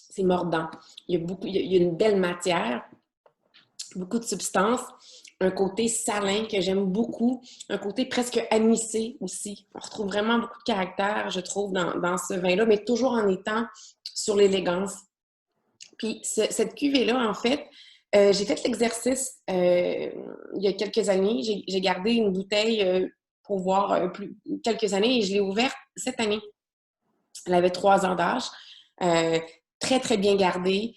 c'est mordant. Il y a une belle matière, beaucoup de substances, un côté salin que j'aime beaucoup, un côté presque anisé aussi. On retrouve vraiment beaucoup de caractère, je trouve, dans ce vin-là, mais toujours en étant sur l'élégance. Puis cette cuvée-là, en fait, j'ai fait l'exercice il y a quelques années. J'ai gardé une bouteille pour voir quelques années et je l'ai ouverte cette année. Elle avait 3 ans d'âge. Très, très bien gardée.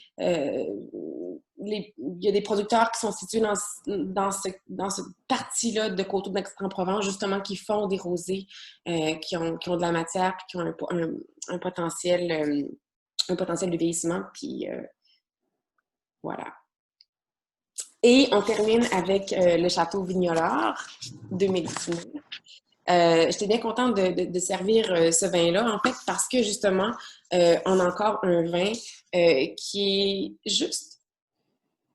Il y a des producteurs qui sont situés dans cette partie-là de Coteaux d'Aix-en-Provence, justement, qui font des rosés, qui ont de la matière, puis qui ont un potentiel de vieillissement. Puis voilà. Et on termine avec le Château Vignolard 2019. J'étais bien contente de servir ce vin-là, en fait, parce que justement, on a encore un vin qui est juste.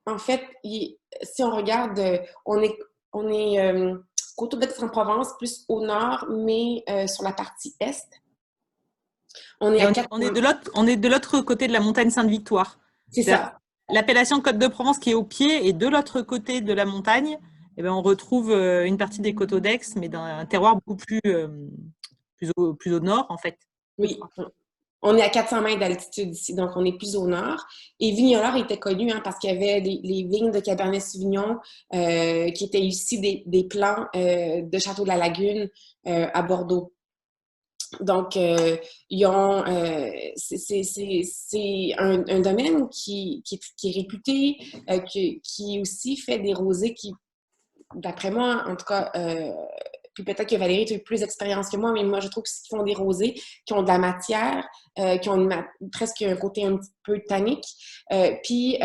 En fait, si on regarde, on est Coteaux d'Aix-en-Provence, plus au nord, mais sur la partie est. On est de l'autre côté de la montagne Sainte-Victoire. C'est ça. L'appellation Côte de Provence qui est au pied et de l'autre côté de la montagne, eh bien, on retrouve une partie des coteaux d'Aix, mais dans un terroir beaucoup plus au nord, en fait. Oui. On est à 400 mètres d'altitude ici, donc on est plus au nord. Et Vignolard était connu parce qu'il y avait les vignes de Cabernet Sauvignon qui étaient ici des plants de Château de la Lagune à Bordeaux. Donc, c'est un domaine qui est réputé, qui aussi fait des rosés qui, d'après moi, en tout cas, puis peut-être que Valérie, tu as eu plus d'expérience que moi, mais moi, je trouve qu'ils font des rosés qui ont de la matière, qui ont presque un côté un petit peu tannique, puis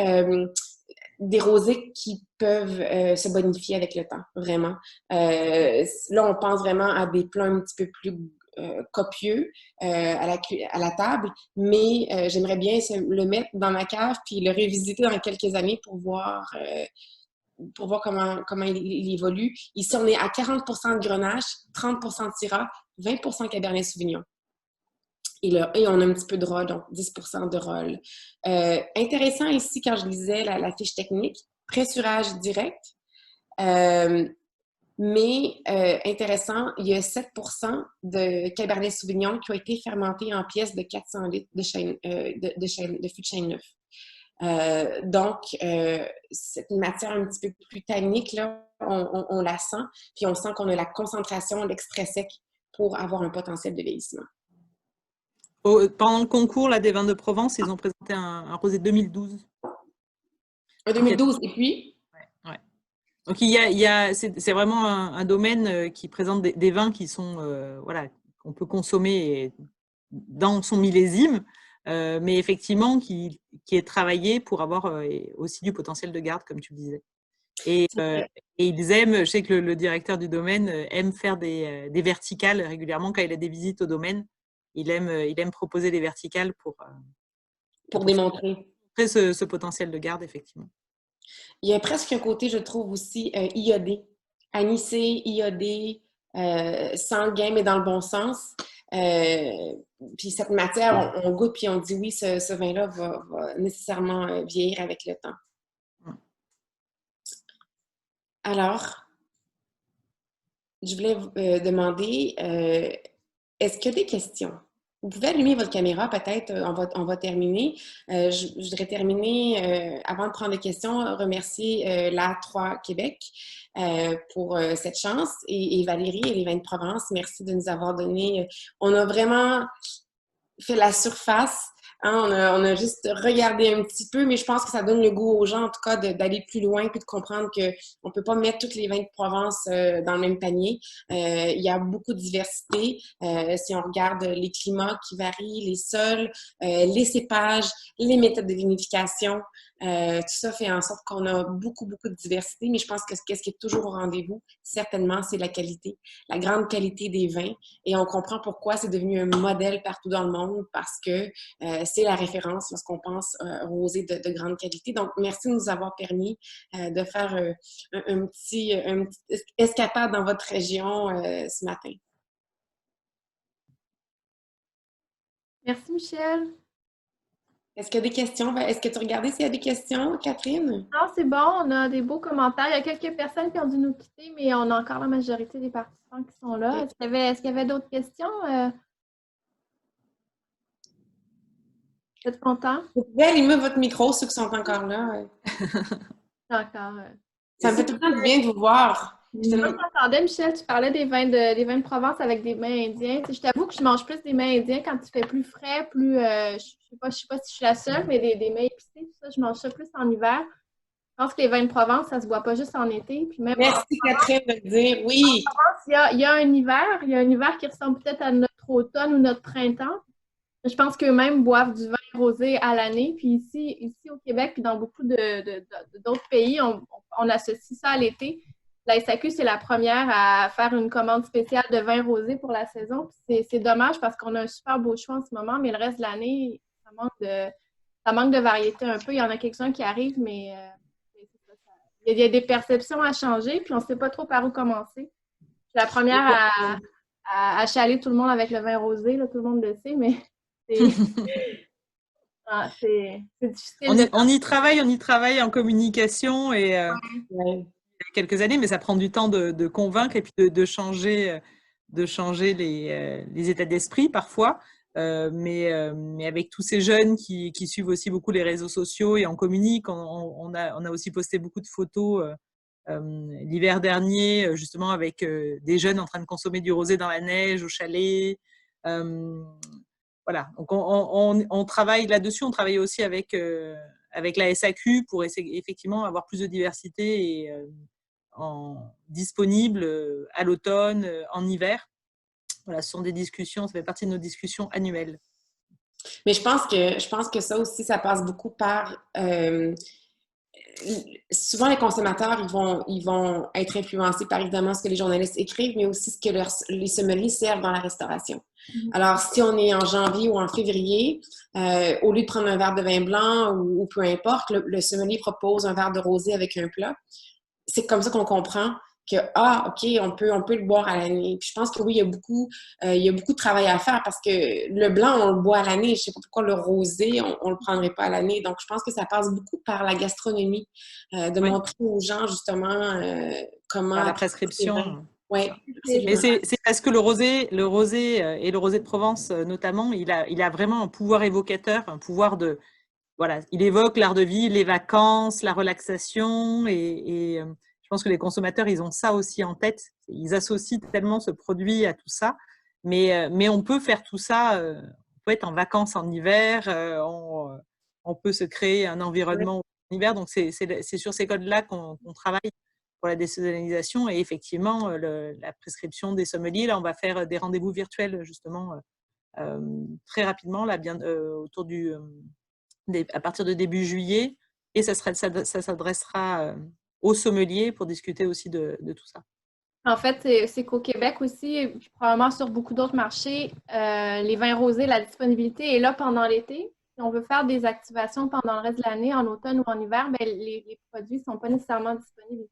des rosés qui peuvent se bonifier avec le temps, vraiment. Là, on pense vraiment à des plats un petit peu plus copieux à la table, mais j'aimerais bien le mettre dans ma cave puis le revisiter dans quelques années pour voir comment il évolue. Ici, on est à 40% de grenache, 30% de syrah, 20% Cabernet Sauvignon. Et on a un petit peu de rôle, donc 10% de rôle. Intéressant ici, quand je lisais la fiche technique, pressurage direct. Mais intéressant, il y a 7% de Cabernet Sauvignon qui ont été fermentés en pièces de 400 litres de fût de chêne neuf. Donc, c'est une matière un petit peu plus tannique, là, on la sent, puis on sent qu'on a la concentration, l'extrait sec pour avoir un potentiel de vieillissement. Pendant le concours là, des vins de Provence, ils ont présenté un rosé 2012. Un 2012, et puis? Ouais. Donc, c'est vraiment un domaine qui présente des vins qui sont, voilà, qu'on peut consommer dans son millésime. mais effectivement qui est travaillé pour avoir aussi du potentiel de garde, comme tu le disais. Et ils aiment, je sais que le directeur du domaine aime faire des verticales régulièrement quand il a des visites au domaine. Il aime proposer des verticales pour démontrer. ce potentiel de garde, effectivement. Il y a presque un côté, je trouve aussi, iodé. Anisé, iodé, sanguin, mais dans le bon sens. Puis cette matière, on goûte puis on dit oui, ce vin-là va nécessairement vieillir avec le temps. Alors, je voulais vous demander, est-ce qu'il y a des questions? Vous pouvez allumer votre caméra, peut-être, on va terminer. Je voudrais terminer, avant de prendre les questions, remercier l'A3 Québec pour cette chance et Valérie et les Vins de Provence. Merci de nous avoir donné. On a vraiment fait la surface. Hein, on a juste regardé un petit peu, mais je pense que ça donne le goût aux gens, en tout cas, d'aller plus loin puis de comprendre qu'on ne peut pas mettre toutes les vins de Provence dans le même panier. Il y a beaucoup de diversité. Si on regarde les climats qui varient, les sols, les cépages, les méthodes de vinification, tout ça fait en sorte qu'on a beaucoup, beaucoup de diversité, mais je pense que ce qui est toujours au rendez-vous, certainement, c'est la qualité, la grande qualité des vins. Et on comprend pourquoi c'est devenu un modèle partout dans le monde, parce que c'est la référence lorsqu'on pense aux rosés de grande qualité. Donc, merci de nous avoir permis de faire un petit escapade dans votre région ce matin. Merci, Michel. Est-ce qu'il y a des questions? Est-ce que tu regardais s'il y a des questions, Catherine? Non, c'est bon. On a des beaux commentaires. Il y a quelques personnes qui ont dû nous quitter, mais on a encore la majorité des participants qui sont là. Est-ce qu'il y avait d'autres questions? Vous êtes contents? Vous pouvez allumer votre micro, ceux qui sont encore là. Encore. Ça me fait tout le temps du bien de vous voir. Je m'entendais, Michel, tu parlais des vins de Provence avec des vins indiens. Tu sais, je t'avoue que je mange plus des vins indiens quand il fait plus frais, plus. Je sais pas si je suis la seule, mais des mets épicés, tout ça, je mange ça plus en hiver. Je pense que les vins de Provence, ça se boit pas juste en été. Puis même merci, Catherine, de le dire. Oui. Il y a un hiver qui ressemble peut-être à notre automne ou notre printemps. Je pense qu'eux-mêmes boivent du vin rosé à l'année. Puis ici au Québec, puis dans beaucoup d'autres pays, on associe ça à l'été. La SAQ, c'est la première à faire une commande spéciale de vin rosé pour la saison. C'est dommage parce qu'on a un super beau choix en ce moment, mais le reste de l'année, ça manque de variété un peu. Il y en a quelques-uns qui arrivent, mais il y a des perceptions à changer, puis on ne sait pas trop par où commencer. Je suis la première à chaler tout le monde avec le vin rosé, là, tout le monde le sait, mais c'est difficile. On y travaille en communication et il y a quelques années, mais ça prend du temps de convaincre et puis de changer les états d'esprit parfois. Mais avec tous ces jeunes qui suivent aussi beaucoup les réseaux sociaux et on communique, on a aussi posté beaucoup de photos l'hiver dernier, justement avec des jeunes en train de consommer du rosé dans la neige, au chalet. Voilà, donc on travaille là-dessus, on travaille aussi avec la SAQ pour essayer effectivement avoir plus de diversité et disponible à l'automne, en hiver. Voilà, ce sont des discussions, ça fait partie de nos discussions annuelles. Mais je pense que ça aussi, ça passe beaucoup par souvent les consommateurs, ils vont être influencés par évidemment ce que les journalistes écrivent, mais aussi ce que les sommeliers servent dans la restauration. Alors, si on est en janvier ou en février, au lieu de prendre un verre de vin blanc ou peu importe, le sommelier propose un verre de rosé avec un plat. C'est comme ça qu'on comprend que, OK, on peut le boire à l'année. Puis je pense que oui, il y a beaucoup de travail à faire parce que le blanc, on le boit à l'année. Je ne sais pas pourquoi le rosé, on ne le prendrait pas à l'année. Donc, je pense que ça passe beaucoup par la gastronomie, de montrer aux gens, justement, comment... Par la prescription. Oui, mais c'est parce que le rosé et le rosé de Provence notamment, il a vraiment un pouvoir évocateur, un pouvoir de... Voilà, il évoque l'art de vivre, les vacances, la relaxation et je pense que les consommateurs, ils ont ça aussi en tête. Ils associent tellement ce produit à tout ça. Mais on peut faire tout ça, on peut être en vacances en hiver, on peut se créer un environnement en hiver. Donc, c'est sur ces codes-là qu'on travaille pour la désaisonnalisation. Et effectivement, la prescription des sommeliers, là, on va faire des rendez-vous virtuels justement très rapidement, là, autour à partir de début juillet, et ça s'adressera aux sommeliers pour discuter aussi de tout ça. En fait, c'est qu'au Québec aussi, et puis probablement sur beaucoup d'autres marchés, les vins rosés, la disponibilité est là pendant l'été. Si on veut faire des activations pendant le reste de l'année, en automne ou en hiver, ben, les produits ne sont pas nécessairement disponibles.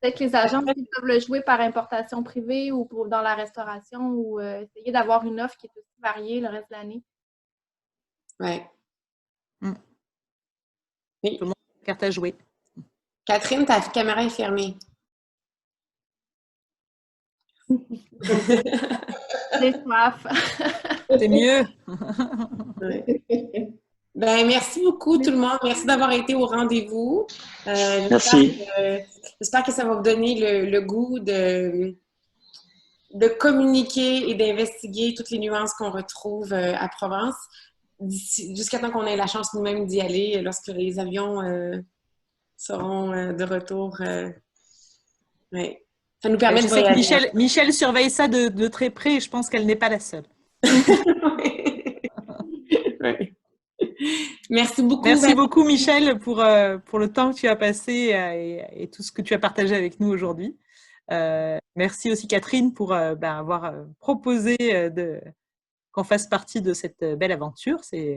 Peut-être que les agents aussi peuvent le jouer par importation privée ou dans la restauration ou essayer d'avoir une offre qui est aussi variée le reste de l'année. Oui. Tout le monde a une carte à jouer. Catherine, ta caméra est fermée. J'ai soif. C'est mieux. Ben, merci beaucoup tout le monde. Merci d'avoir été au rendez-vous. Merci. J'espère que ça va vous donner le goût de communiquer et d'investiguer toutes les nuances qu'on retrouve à Provence jusqu'à temps qu'on ait la chance nous-mêmes d'y aller lorsque les avions seront de retour. Ouais. Ça nous permet je de sais voyager. que Michel surveille ça de très près et je pense qu'elle n'est pas la seule. Ouais. Merci beaucoup. Merci beaucoup, Michel, pour le temps que tu as passé et tout ce que tu as partagé avec nous aujourd'hui. Merci aussi, Catherine, pour avoir proposé qu'on fasse partie de cette belle aventure. Puis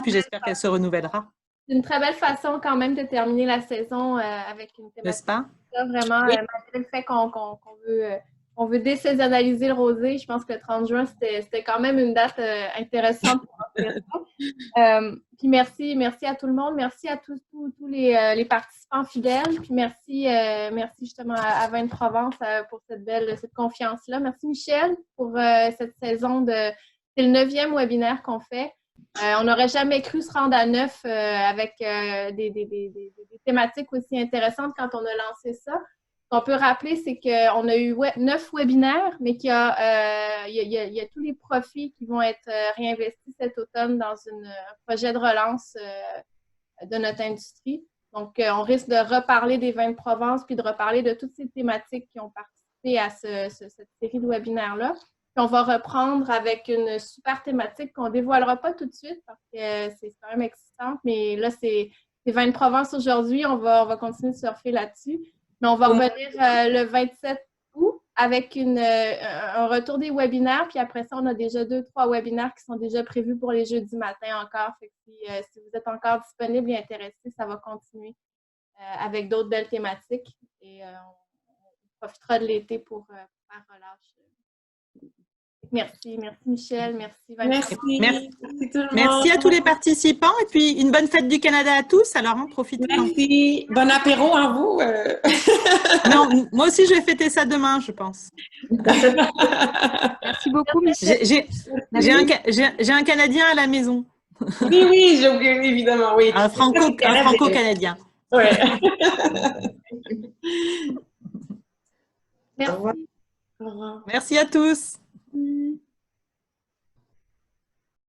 j'espère qu'elle se renouvellera. C'est une très belle façon quand même de terminer la saison avec une thématique. N'est-ce pas? Vraiment, oui. Malgré le fait qu'on veut désaisonnaliser le rosé, je pense que le 30 juin, c'était quand même une date intéressante pour offrir ça. Puis merci à tout le monde. Merci à tous les participants fidèles. Puis merci justement à Vins de Provence pour cette confiance-là. Merci Michel pour cette saison c'est le 9e webinaire qu'on fait. On n'aurait jamais cru se rendre à 9 avec des thématiques aussi intéressantes quand on a lancé ça. Ce qu'on peut rappeler, c'est qu'on a eu 9 webinaires, mais qu'il y a tous les profits qui vont être réinvestis cet automne dans un projet de relance de notre industrie. Donc, on risque de reparler des vins de Provence puis de reparler de toutes ces thématiques qui ont participé à cette série de webinaires-là. Puis on va reprendre avec une super thématique qu'on ne dévoilera pas tout de suite parce que c'est quand même excitant. Mais là, c'est Vins de Provence aujourd'hui. On va continuer de surfer là-dessus. Mais on va revenir le 27 août avec un retour des webinaires. Puis après ça, on a déjà 2-3 webinaires qui sont déjà prévus pour les jeudis matin encore. Fait que si vous êtes encore disponible et intéressé, ça va continuer avec d'autres belles thématiques. Et on profitera de l'été pour faire relâche. Merci Michel, merci Valérie. Merci à tous les participants et puis une bonne fête du Canada à tous. Alors, profitez. Merci. Bon apéro en vous. Non, moi aussi, je vais fêter ça demain, je pense. Merci beaucoup, Michel. J'ai un Canadien à la maison. Oui, j'ai oublié, évidemment, oui. Un franco-canadien. Ouais. Merci. Au revoir. Merci à tous.